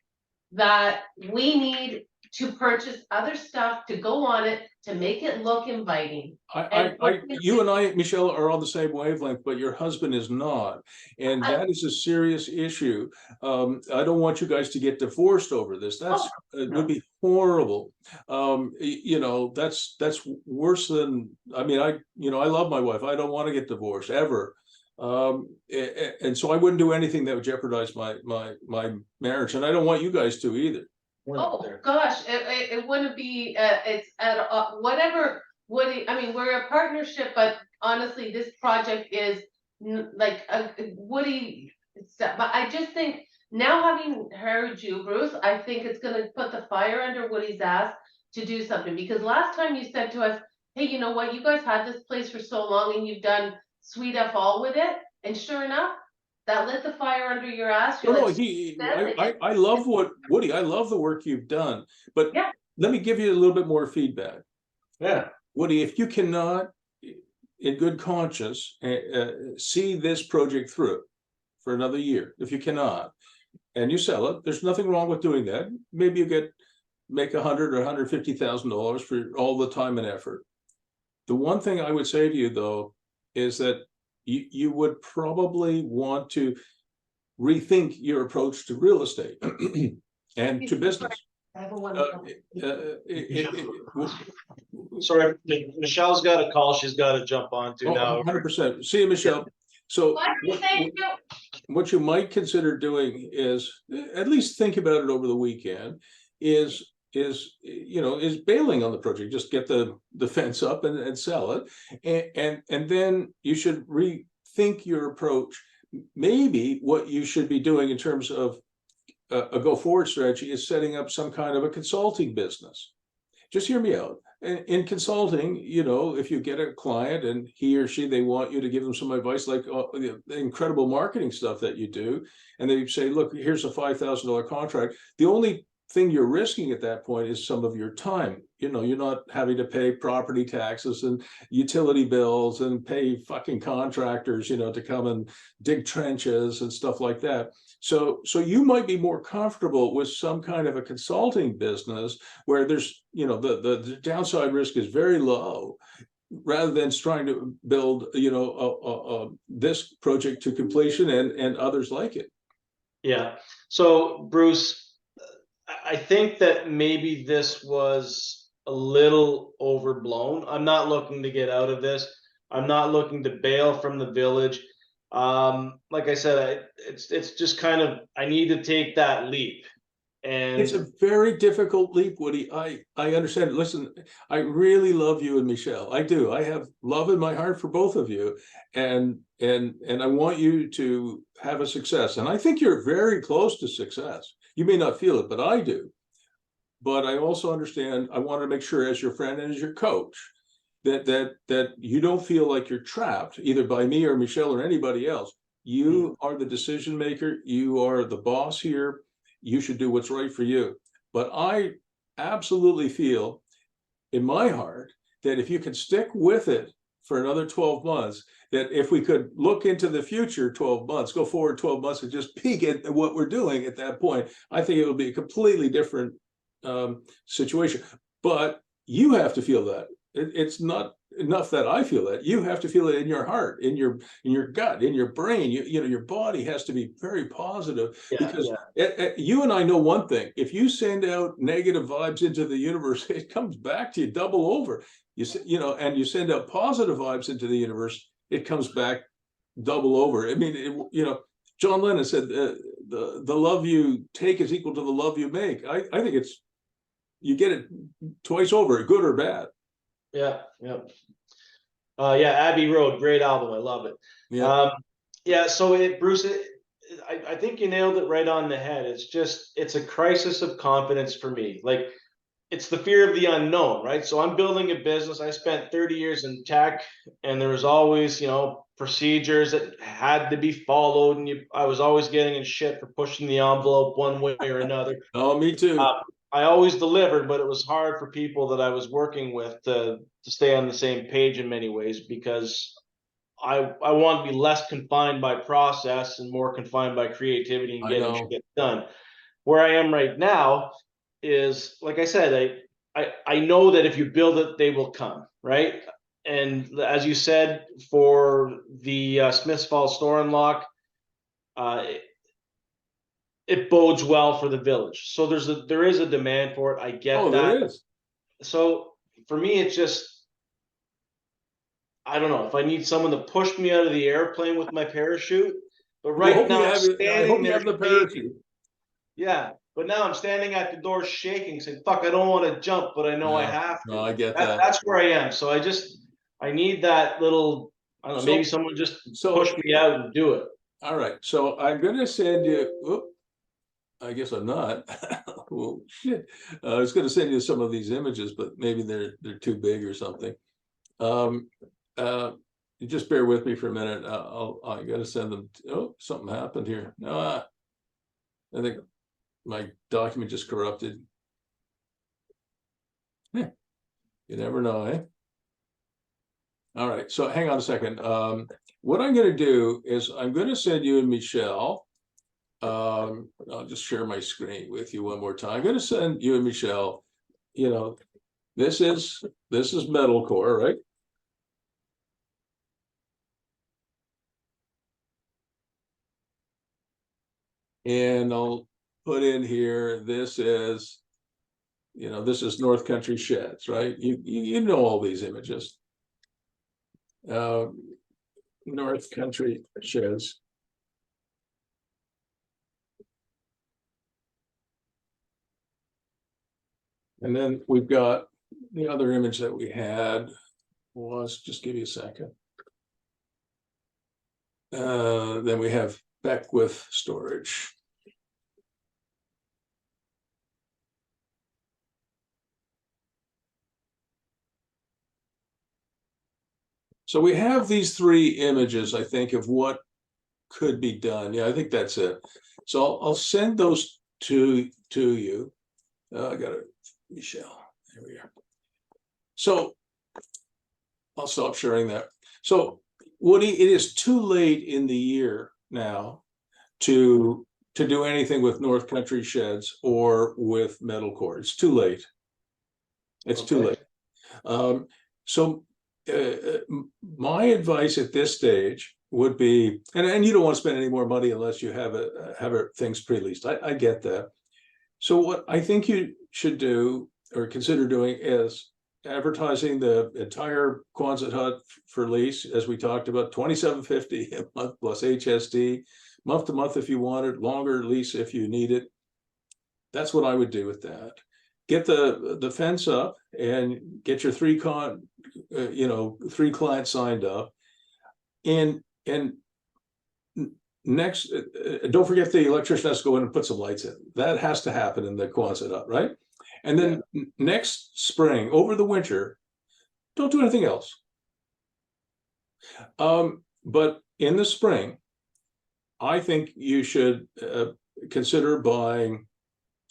that we need to purchase other stuff to go on it to make it look inviting. You and I, Michele, are on the same wavelength, but your husband is not, and that is a serious issue. I don't want you guys to get divorced over this. It would be horrible. That's worse than. I mean, I love my wife. I don't want to get divorced ever. And so I wouldn't do anything that would jeopardize my marriage, and I don't want you guys to either. Oh gosh, it wouldn't be. It's at whatever. Woody, I mean, we're a partnership, but honestly, this project is like a Woody stuff. But I just think now, having heard you, Bruce, I think it's going to put the fire under Woody's ass to do something. Because last time you said to us, "Hey, you know what? You guys had this place for so long, and you've done sweet F all with it." And sure enough, that lit the fire under your ass. I love Woody. I love the work you've done, but let me give you a little bit more feedback. Yeah, Woody, if you cannot, in good conscience, see this project through for another year, if you cannot, and you sell it, there's nothing wrong with doing that. Maybe you make $100,000 or $150,000 for all the time and effort. The one thing I would say to you, though, is that you would probably want to rethink your approach to real estate and to business. Sorry, Michelle's got a call she's got to jump on to now. 100%. See you, Michele. So thank you. what you might consider doing is, at least think about it over the weekend, is bailing on the project. Just get the fence up and sell it. And then you should rethink your approach. Maybe what you should be doing in terms of a go forward strategy is setting up some kind of a consulting business. Just hear me out. In consulting, if you get a client and he or she, they want you to give them some advice, like the incredible marketing stuff that you do, and they say, look, here's a $5,000 contract. The only thing you're risking at that point is some of your time. You're not having to pay property taxes and utility bills and pay fucking contractors, to come and dig trenches and stuff like that. So you might be more comfortable with some kind of a consulting business where there's, the downside risk is very low, rather than trying to build, this project to completion and others like it. Yeah. So Bruce, I think that maybe this was a little overblown. I'm not looking to get out of this. I'm not looking to bail from the village. Like I said, it's just kind of, I need to take that leap. And it's a very difficult leap, Woody. I understand. Listen, I really love you and Michele. I do. I have love in my heart for both of you, and I want you to have a success. And I think you're very close to success. You may not feel it, but I do. But I also understand. I want to make sure, as your friend and as your coach, that you don't feel like you're trapped either by me or Michele or anybody else. You are the decision maker. You are the boss here. You should do what's right for you. But I absolutely feel in my heart that if you can stick with it for another 12 months, that if we could look into the future 12 months, go forward 12 months and just peek at what we're doing at that point, I think it will be a completely different situation. But you have to feel that. It's not enough that I feel that. You have to feel it in your heart, in your gut, in your brain. Your body has to be very positive, because you and I know one thing: if you send out negative vibes into the universe, it comes back to you double over. And you send out positive vibes into the universe, it comes back double over. I mean, John Lennon said, the love you take is equal to the love you make. I think you get it twice over, good or bad. Yeah. Abbey Road, great album. I love it. So Bruce, I think you nailed it right on the head. It's a crisis of confidence for me. Like, it's the fear of the unknown, right? So I'm building a business. I spent 30 years in tech, and there was always, procedures that had to be followed, and I was always getting in shit for pushing the envelope one way or another. Oh, me too. I always delivered, but it was hard for people that I was working with to stay on the same page in many ways, because I want to be less confined by process and more confined by creativity and getting shit done. Where I am right now is, like I said, I know that if you build it, they will come, right? And as you said, for the Smiths Falls store unlock, it bodes well for the village. So there is a demand for it. I get that. There is. So for me, it's just, I don't know if I need someone to push me out of the airplane with my parachute. But right now, I'm standing there shaking. Yeah, but now I'm standing at the door shaking, saying, "Fuck, I don't want to jump, but I know I have to." No, I get that. That's where I am. So I need that little, I don't know, maybe someone just push me out and do it. All right. So I'm going to send you. I guess I'm not. Well, shit. I was going to send you some of these images, but maybe they're too big or something. You just bear with me for a minute. I got to send them. Oh, something happened here. I think my document just corrupted. You never know, eh? All right. So hang on a second. What I'm going to do is I'm going to send you and Michele. I'll just share my screen with you one more time. I'm going to send you and Michele. This is metalcore, right? And I'll put in here, this is North Country Sheds, right? You know all these images. North Country Sheds. And then we've got the other image that we had was, just give you a second. Then we have Beckwith storage. So we have these three images, I think, of what could be done. Yeah, I think that's it. So I'll send those to you. I got it, Michele. There we are. So I'll stop sharing that. So Woody, it is too late in the year now to do anything with North Country sheds or with metal core. It's too late. It's too late. So my advice at this stage would be, and you don't want to spend any more money unless you have things pre-leased. I get that. So what I think you should do or consider doing is advertising the entire Quonset hut for lease, as we talked about, $27.50 a month plus HST, month to month if you want it, longer lease if you need it. That's what I would do with that. Get the fence up and get your three clients signed up, and next, don't forget the electrician has to go in and put some lights in. That has to happen in the Quonset hut, right? And then next spring, over the winter, don't do anything else. But in the spring, I think you should consider buying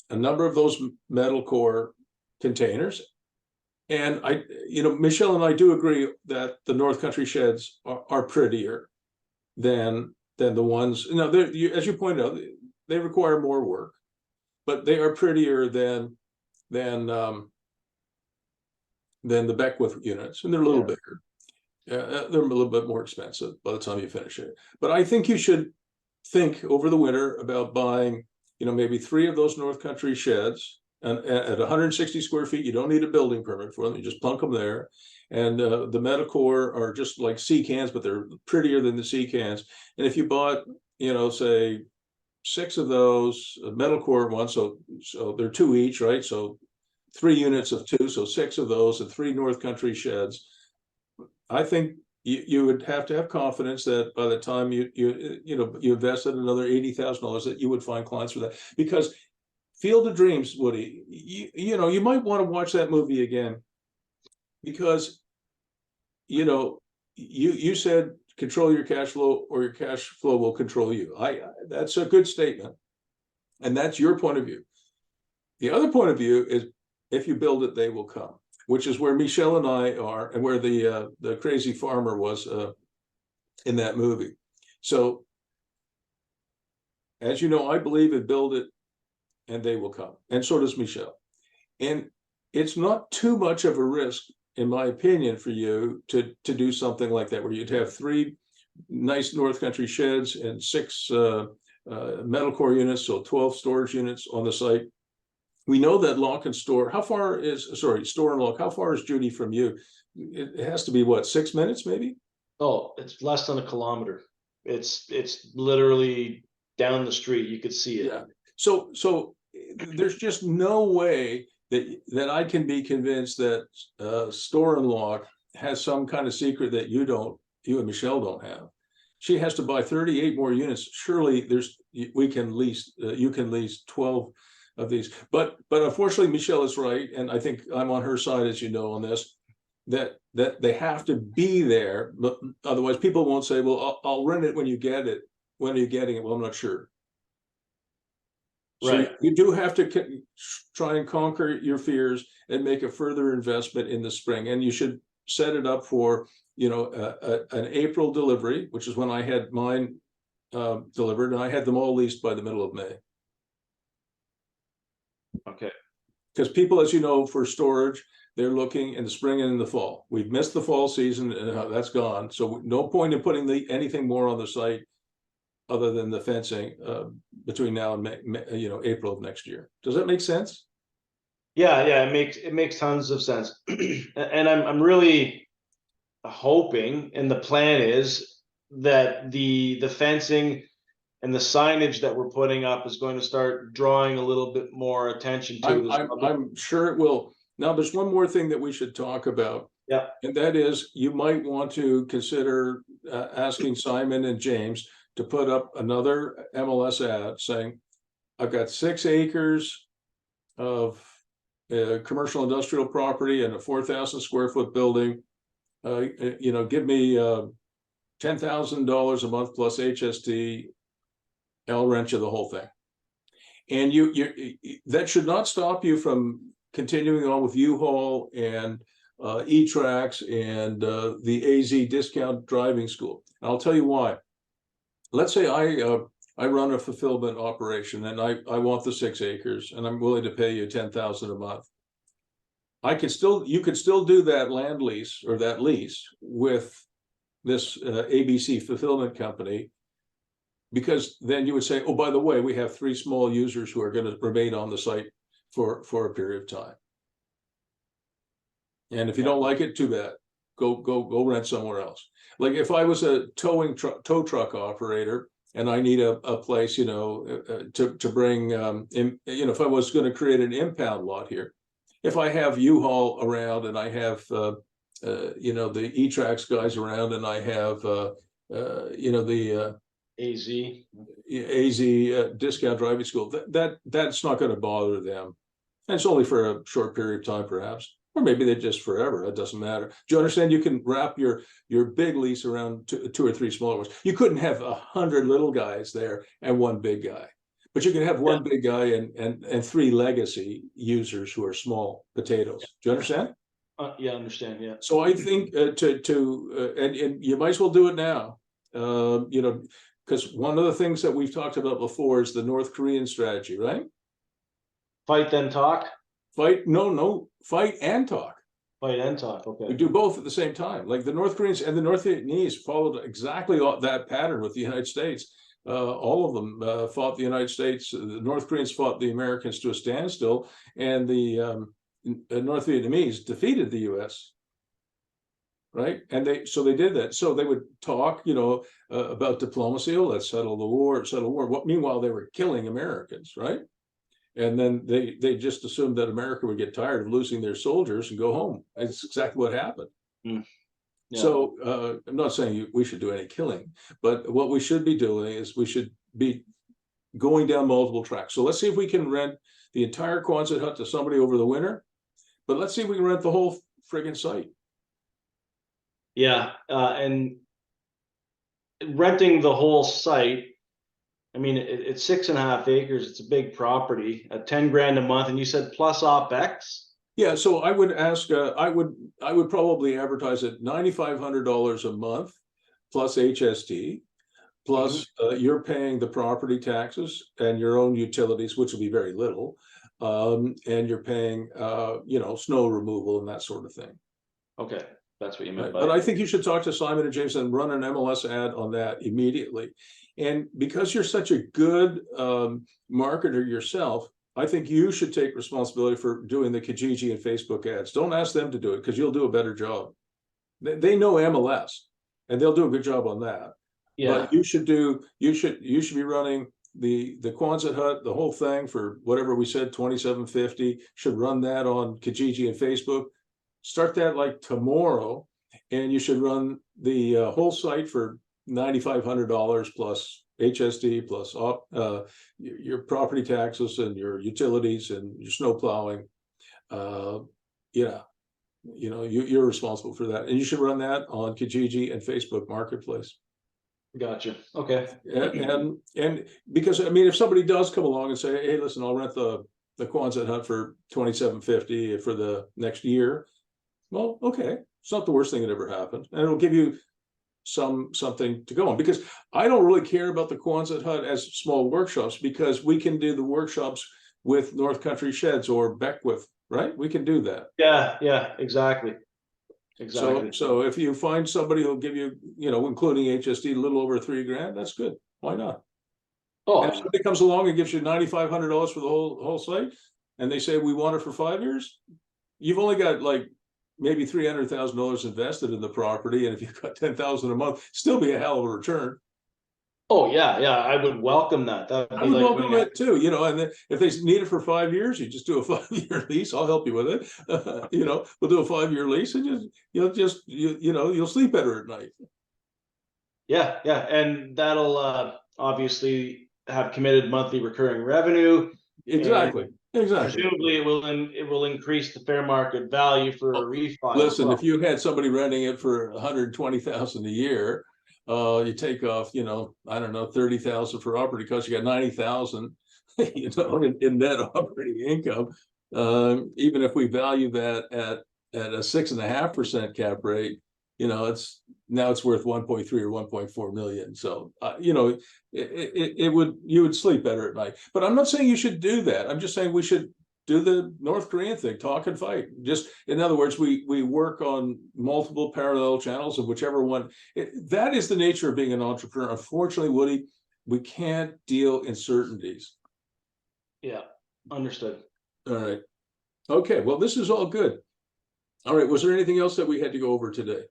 a number of those metal core containers. And Michele and I do agree that the North Country sheds are prettier than the ones. Now, as you pointed out, they require more work, but they are prettier than the Beckwith units, and they're a little bigger. They're a little bit more expensive by the time you finish it. But I think you should think over the winter about buying, maybe 3 of those North Country sheds, and at 160 square feet, you don't need a building permit for them. You just plunk them there. And the metal core are just like sea cans, but they're prettier than the sea cans. And if you bought, say 6 of those metal core ones, so they're 2 each, right? So 3 units of 2, so 6 of those and 3 North Country sheds. I think you would have to have confidence that by the time you invested another $80,000, that you would find clients for that. Because Field of Dreams, Woody, you might want to watch that movie again, because you said control your cash flow or your cash flow will control you. That's a good statement, and that's your point of view. The other point of view is, if you build it, they will come, which is where Michele and I are, and where the crazy farmer was in that movie. So, as you know, I believe in build it and they will come, and so does Michele. And it's not too much of a risk, in my opinion, for you to do something like that, where you'd have 3 nice North Country sheds and 6 metal core units, so 12 storage units on the site. We know that lock and store. Store and lock. How far is Judy from you? It has to be what, 6 minutes, maybe? Oh, it's less than a kilometer. It's literally down the street. You could see it. Yeah. So there's just no way that I can be convinced that store and lock has some kind of secret that you and Michele don't have. She has to buy 38 more units. Surely you can lease 12 of these. But unfortunately, Michele is right, and I think I'm on her side, as you know, on this, that they have to be there. But otherwise, people won't say, well, I'll rent it when you get it. When are you getting it? Well, I'm not sure. So you do have to try and conquer your fears and make a further investment in the spring. And you should set it up for, an April delivery, which is when I had mine delivered, and I had them all leased by the middle of May. Okay. Because people, as you know, for storage, they're looking in the spring and in the fall. We've missed the fall season, and that's gone. So no point in putting anything more on the site other than the fencing between now and April of next year. Does that make sense? Yeah, it makes tons of sense. And I'm really hoping, and the plan is that the fencing And the signage that we're putting up is going to start drawing a little bit more attention to it. I'm sure it will. Now, there's one more thing that we should talk about. Yeah. And that is, you might want to consider asking Simon and James to put up another MLS ad saying, I've got 6 acres of commercial industrial property and a 4,000 square foot building. You know, give me $10,000 a month plus HST. I'll rent you the whole thing. And you that should not stop you from continuing on with U-Haul and E-Trax and the AZ discount driving school. And I'll tell you why. Let's say I run a fulfillment operation and I want the 6 acres and I'm willing to pay you $10,000 a month. You could still do that land lease or that lease with this ABC fulfillment company, because then you would say, oh, by the way, we have 3 small users who are going to remain on the site for a period of time. And if you don't like it, too bad. Go rent somewhere else. Like if I was a tow truck operator and I need a place, you know, to bring in, you know, if I was going to create an impound lot here, if I have U-Haul around and I have you know, the E-Trax guys around and I have you know, the AZ discount driving school, that's not going to bother them. And it's only for a short period of time, perhaps. Or maybe they're just forever. It doesn't matter. Do you understand? You can wrap your big lease around 2 or 3 smaller ones. You couldn't have 100 little guys there and 1 big guy, but you can have 1 big guy and 3 legacy users who are small potatoes. Do you understand? Yeah, I understand. Yeah. So I think and you might as well do it now. You know, because one of the things that we've talked about before is the North Korean strategy, right? Fight then talk. Fight, no, fight and talk. Fight and talk. Okay. We do both at the same time. Like the North Koreans and the North Vietnamese followed exactly that pattern with the United States. All of them fought the United States. The North Koreans fought the Americans to a standstill, and the North Vietnamese defeated the U.S. Right, and they did that. So they would talk, you know, about diplomacy. Oh, let's settle the war. Meanwhile, they were killing Americans, right? And then they just assumed that America would get tired of losing their soldiers and go home. It's exactly what happened. Yeah. So I'm not saying we should do any killing, but what we should be doing is we should be going down multiple tracks. So let's see if we can rent the entire Quonset hut to somebody over the winter, but let's see if we can rent the whole friggin' site. Yeah, and renting the whole site, I mean, it's 6.5 acres. It's a big property, 10 grand a month, and you said plus OPEX. Yeah, so I would ask. I would probably advertise at $9,500 a month plus HST, plus you're paying the property taxes and your own utilities, which will be very little, and you're paying you know, snow removal and that sort of thing. Okay. That's what you meant. But I think you should talk to Simon and James and run an MLS ad on that immediately. And because you're such a good marketer yourself, I think you should take responsibility for doing the Kijiji and Facebook ads. Don't ask them to do it because you'll do a better job. They know MLS and they'll do a good job on that. Yeah. But you should be running the Quonset hut, the whole thing for whatever we said, $2,750. Should run that on Kijiji and Facebook. Start that like tomorrow, and you should run the whole site for $9,500 plus HST plus your property taxes and your utilities and your snow plowing. Yeah, you know, you're responsible for that, and you should run that on Kijiji and Facebook Marketplace. Gotcha. Okay. And because I mean, if somebody does come along and say, hey, listen, I'll rent the Quonset hut for $2,750 for the next year. Well, okay, it's not the worst thing that ever happened, and it'll give you something to go on. Because I don't really care about the Quonset hut as small workshops, because we can do the workshops with North Country Sheds or Beckwith, right? We can do that. Yeah, exactly. So if you find somebody who'll give you, you know, including HST, a little over $3 grand, that's good. Why not? Oh, and if somebody comes along and gives you $9,500 for the whole site, and they say we want it for 5 years, you've only got like maybe $300,000 invested in the property, and if you've got $10,000 a month, still be a hell of a return. Oh, yeah, yeah, I would welcome that. That'd I be would like welcome winning. it too, you know, and then if they need it for 5 years, you just do a 5 year lease. I'll help you with it. You know, we'll do a 5 year lease and you know, you'll sleep better at night. Yeah, yeah, and that'll obviously have committed monthly recurring revenue, and Exactly. Exactly. presumably it will increase the fair market value for a refi as Listen, well. if you had somebody renting it for 120,000 a year, you take off, you know, I don't know, 30,000 for operating costs, you got 90,000, you know, in net operating income. Even if we value that at a 6.5% cap rate, you know, it's worth 1.3 or 1.4 million. So you know, it would, you would sleep better at night. But I'm not saying you should do that. I'm just saying we should do the North Korean thing, talk and fight. Just, in other words, we work on multiple parallel channels of whichever one. That is the nature of being an entrepreneur. Unfortunately, Woody, we can't deal in certainties. Yeah, understood. All right. Okay. Well, this is all good. All right. Was there anything else that we had to go over today?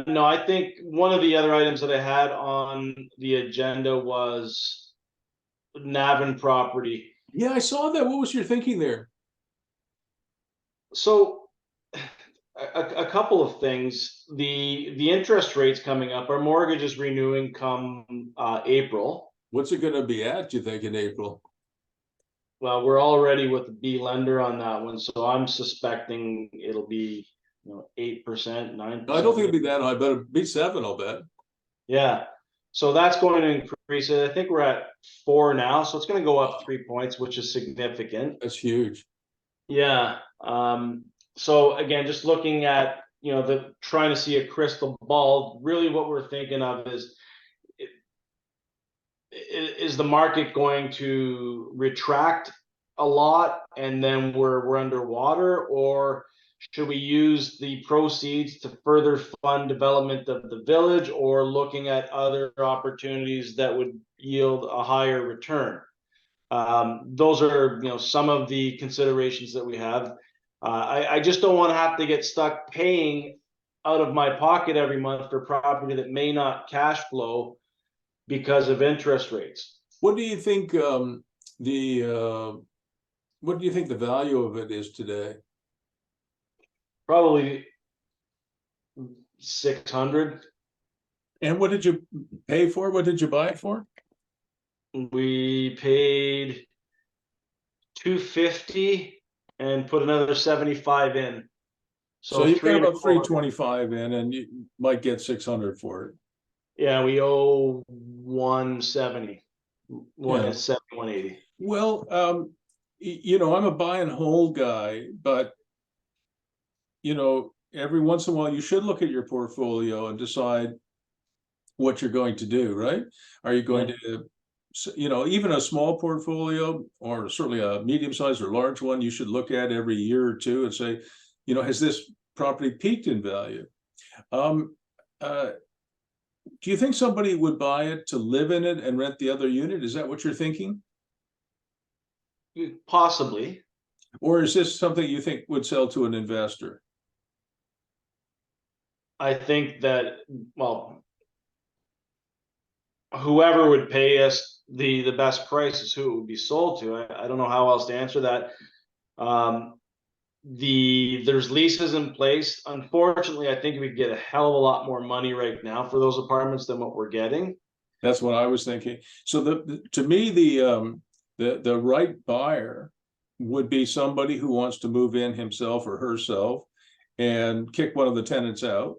No, I think one of the other items that I had on the agenda was Navan property. Yeah, I saw that. What was your thinking there? So a couple of things. The interest rates coming up. Our mortgage is renewing come April. What's it going to be at, do you think, in April? Well, we're already with the B lender on that one, so I'm suspecting it'll be 8%, 9%. I don't think it'd be that high, but it'd be 7, I'll bet. Yeah. So that's going to increase it. I think we're at 4 now, so it's going to go up 3 points, which is significant. That's huge. Yeah. So again, just looking at, the trying to see a crystal ball, really what we're thinking of is the market going to retract a lot and then we're underwater, or should we use the proceeds to further fund development of the village, or looking at other opportunities that would yield a higher return? Those are some of the considerations that we have. I just don't want to have to get stuck paying out of my pocket every month for property that may not cash flow because of interest rates. What do you think the what do you think the value of it is today? Probably 600. And what did you pay for? What did you buy it for? We paid 250 and put another 75 in. So you got about 325 in, and you might get 600 for it. Yeah, we owe 170. Yeah. 180. Well, I'm a buy and hold guy, but every once in a while you should look at your portfolio and decide what you're going to do, right? Are you going to, even a small portfolio, or certainly a medium-sized or large one, you should look at every year or two and say, has this property peaked in value? Do you think somebody would buy it to live in it and rent the other unit? Is that what you're thinking? Possibly. Or is this something you think would sell to an investor? I think that, well, whoever would pay us the best price is who it would be sold to. I don't know how else to answer that. There's leases in place. Unfortunately, I think we get a hell of a lot more money right now for those apartments than what we're getting. That's what I was thinking. So to me, the right buyer would be somebody who wants to move in himself or herself and kick one of the tenants out,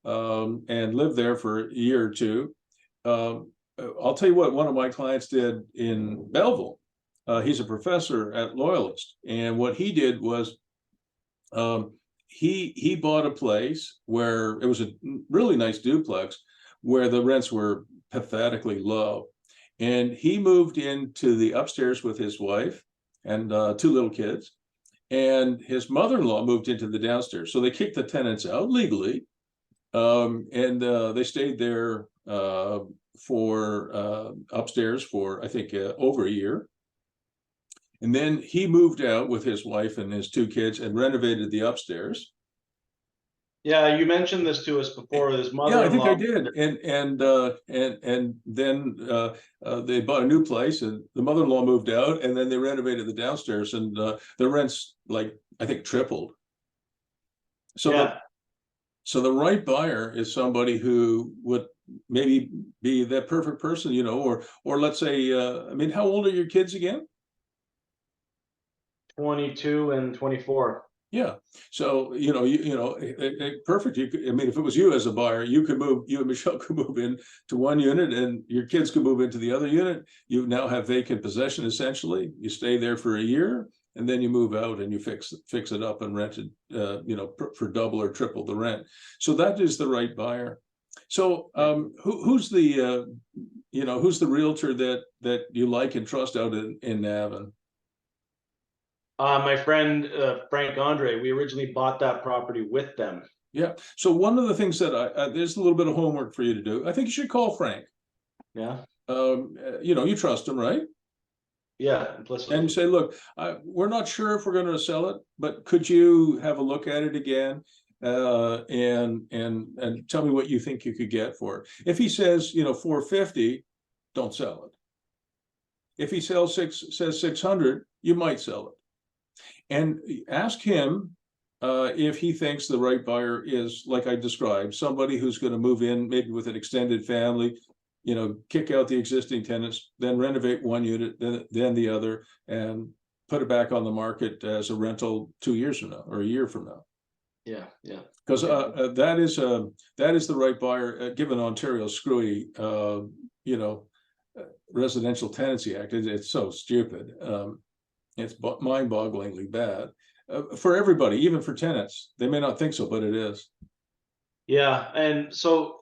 and live there for a year or two. I'll tell you what one of my clients did in Belleville. He's a professor at Loyalist, and what he did was he bought a place where it was a really nice duplex where the rents were pathetically low, and he moved into the upstairs with his wife and 2 little kids, and his mother-in-law moved into the downstairs. So they kicked the tenants out legally, and they stayed there for upstairs for, I think, over a year. And then he moved out with his wife and his 2 kids and renovated the upstairs. Yeah, you mentioned this to us before, this Yeah, I think I mother-in-law. did. And then they bought a new place, and the mother-in-law moved out, and then they renovated the downstairs, and the rents, like, I think tripled. So Yeah, so the right buyer is somebody who would maybe be that perfect person, you know, or let's say, I mean, how old are your kids again? 22 and 24. Yeah. So, you know, perfect. You could, I mean, if it was you as a buyer, you and Michele could move in to one unit, and your kids could move into the other unit. You now have vacant possession, essentially. You stay there for a year, and then you move out and you fix it up and rent it, you know, for double or triple the rent. So that is the right buyer. So who's the, you know, who's the realtor that you like and trust out in Navan? My friend Frank Andre, we originally bought that property with them. Yeah. So one of the things that there's a little bit of homework for you to do. I think you should call Frank. Yeah, You know, you trust him, right? yeah, And implicitly. say, look, we're not sure if we're going to sell it, but could you have a look at it again? And tell me what you think you could get for it. If he says, you know, 450, don't sell it. If he says 600, you might sell it. And ask him if he thinks the right buyer is, like I described, somebody who's going to move in maybe with an extended family, you know, kick out the existing tenants, then renovate one unit, then the other, and put it back on the market as a rental 2 years from now or a year from now. Yeah, yeah. Because that is the right buyer, given Ontario's screwy, you know, Residential Tenancy Act. It's so stupid. It's mind-bogglingly bad for everybody, even for tenants. They may not think so, but it is. Yeah, and so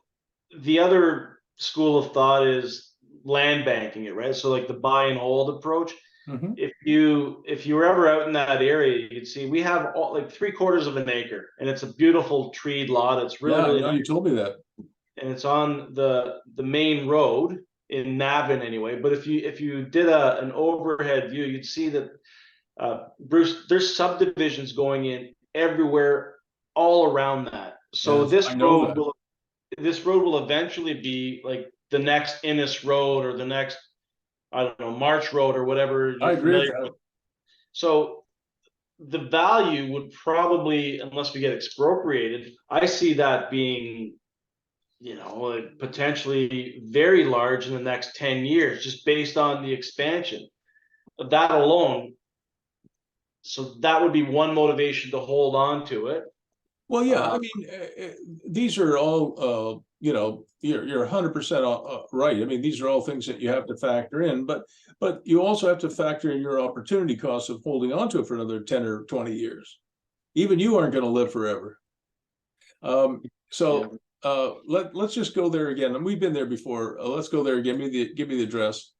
the other school of thought is land banking it, right? So like the buy and hold approach. Mhm. If you were ever out in that area, you could see we have all, like 3/4 of an acre, and it's a beautiful treed lot. It's really, Yeah, I really know nice, you told me that. and it's on the main road in Navan anyway. But if you did an overhead view, you'd see that Bruce, there's subdivisions going in everywhere, all around that. So Yes, I know that. this road will eventually be like the next Innis Road or the next, I don't know, March Road or whatever I you're agree with familiar that. with. So the value would probably, unless we get expropriated, I see that being, you know, like potentially very large in the next 10 years, just based on the expansion of that alone. So that would be one motivation to hold on to it. Well, yeah, I Uh, mean, these are all, you know, you're 100% right. I mean, these are all things that you have to factor in, but you also have to factor in your opportunity costs of holding on to it for another 10 or 20 years. Even you aren't going to live forever. So let's just go there again. And we've been there before. Let's go there again. Give me the address.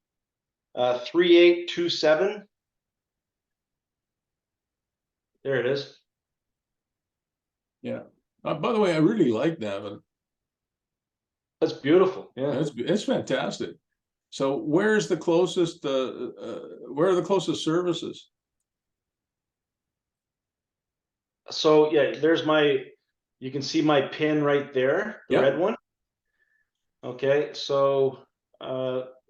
3827. There it is. Yeah. By the way, I really like Navan. That's beautiful. Yeah. It's fantastic. So where's the closest? Where are the closest services? So yeah, there's my, you can see my pin right there, the Yeah. red one. Okay, so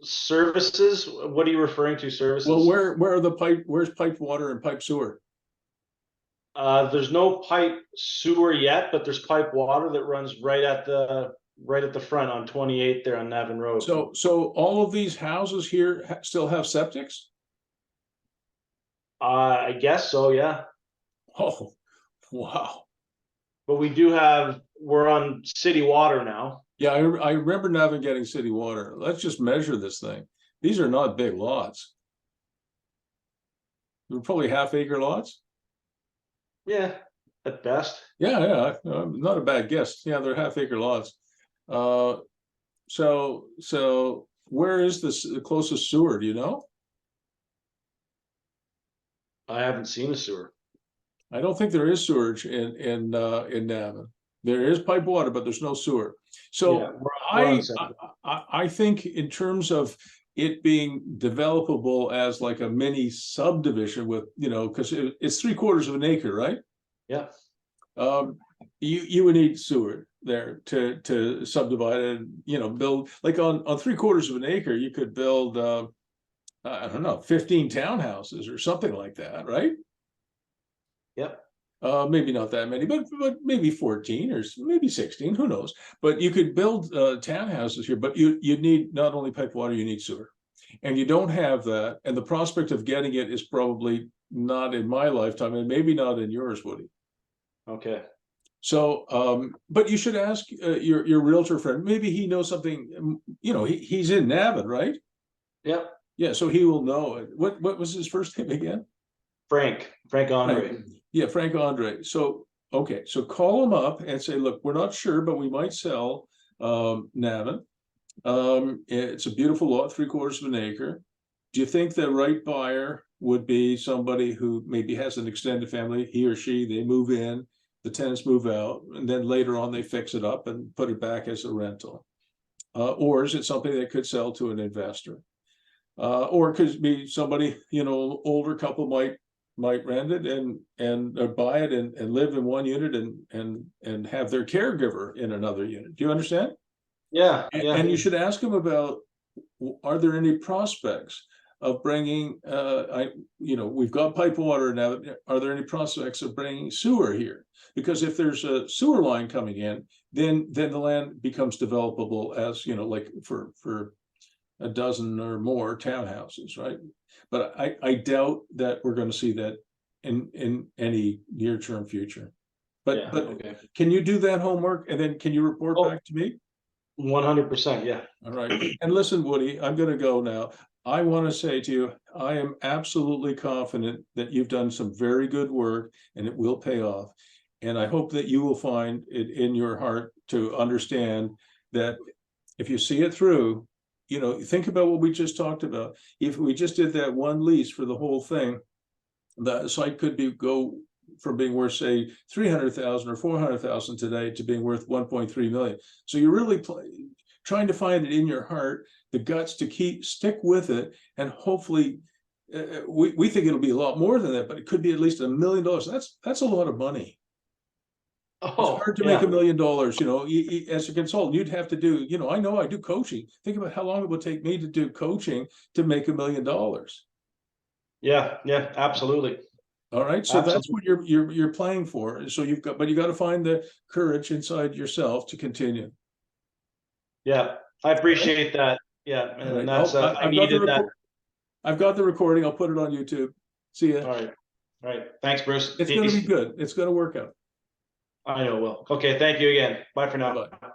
services, what are you referring to, services? Well, where are the pipe? Where's piped water and pipe sewer? There's no pipe sewer yet, but there's pipe water that runs right at the front on 28 there on Navan Road. So all of these houses here still have septics? I guess so, yeah. Oh, wow. But we're on city water now. Yeah, I remember Navan getting city water. Let's just measure this thing. These are not big lots. They're probably half-acre lots. Yeah, at best. Yeah, not a bad guess. Yeah, they're half-acre lots. So where is the closest sewer? Do you know? I haven't seen a sewer. I don't think there is sewage in Navan. There is pipe water, but there's no sewer. So Yeah, we're on septic. I think in terms of it being developable as like a mini subdivision with, you know, because it's 3/4 of an acre, right? Yeah. you would need sewer there to subdivide it, you know, build, like on 3/4 of an acre, you could build, I don't know, 15 townhouses or something like that, right? Yep. Maybe not that many, but maybe 14 or maybe 16, who knows? But you could build townhouses here, but you need not only pipe water, you need sewer. And you don't have that, and the prospect of getting it is probably not in my lifetime, and maybe not in yours, Woody. Okay. So, but you should ask your realtor friend. Maybe he knows something. You know, he's in Navan, right? Yep. Yeah, so he will know it. What was his first name again? Frank Andre. Yeah, Frank Andre. So, okay, so call him up and say, look, we're not sure, but we might sell Navan. It's a beautiful lot, 3/4 of an acre. Do you think the right buyer would be somebody who maybe has an extended family, he or she, they move in, the tenants move out, and then later on they fix it up and put it back as a rental? Or is it something that could sell to an investor? Or it could be somebody, you know, older couple might rent it and or buy it and live in one unit and have their caregiver in another unit. Do you understand? Yeah. And you should ask them about, are there any prospects of bringing, you know, we've got pipe water now. Are there any prospects of bringing sewer here? Because if there's a sewer line coming in, then the land becomes developable as, you know, like for a dozen or more townhouses, right? But I doubt that we're going to see that in any near-term future. But Yeah, okay. Can you do that homework and then can you report back to me? 100%. Yeah. All right. And listen, Woody, I'm going to go now. I want to say to you, I am absolutely confident that you've done some very good work and it will pay off. And I hope that you will find it in your heart to understand that if you see it through, you know, think about what we just talked about. If we just did that one lease for the whole thing, the site could go from being worth, say, 300,000 or 400,000 today to being worth 1.3 million. So you're really trying to find it in your heart, the guts to stick with it, and hopefully, we think it'll be a lot more than that, but it could be at least $1 million. That's a lot of money. It's hard to make $1 million, you know, as a consultant. You'd have to do, you know I do coaching. Think about how long it would take me to do coaching to make $1 million. Yeah, absolutely. All right, so Absolutely. that's what you're playing for. So you got to find the courage inside yourself to continue. Yeah, I appreciate that. Yeah, and Right. that's I needed that. I've got the recording. I'll put it on YouTube. See ya. All right. Thanks, Bruce. It's going to be good. It's going to work out. I know it will. Okay, thank you again. Bye for now. Bye-bye.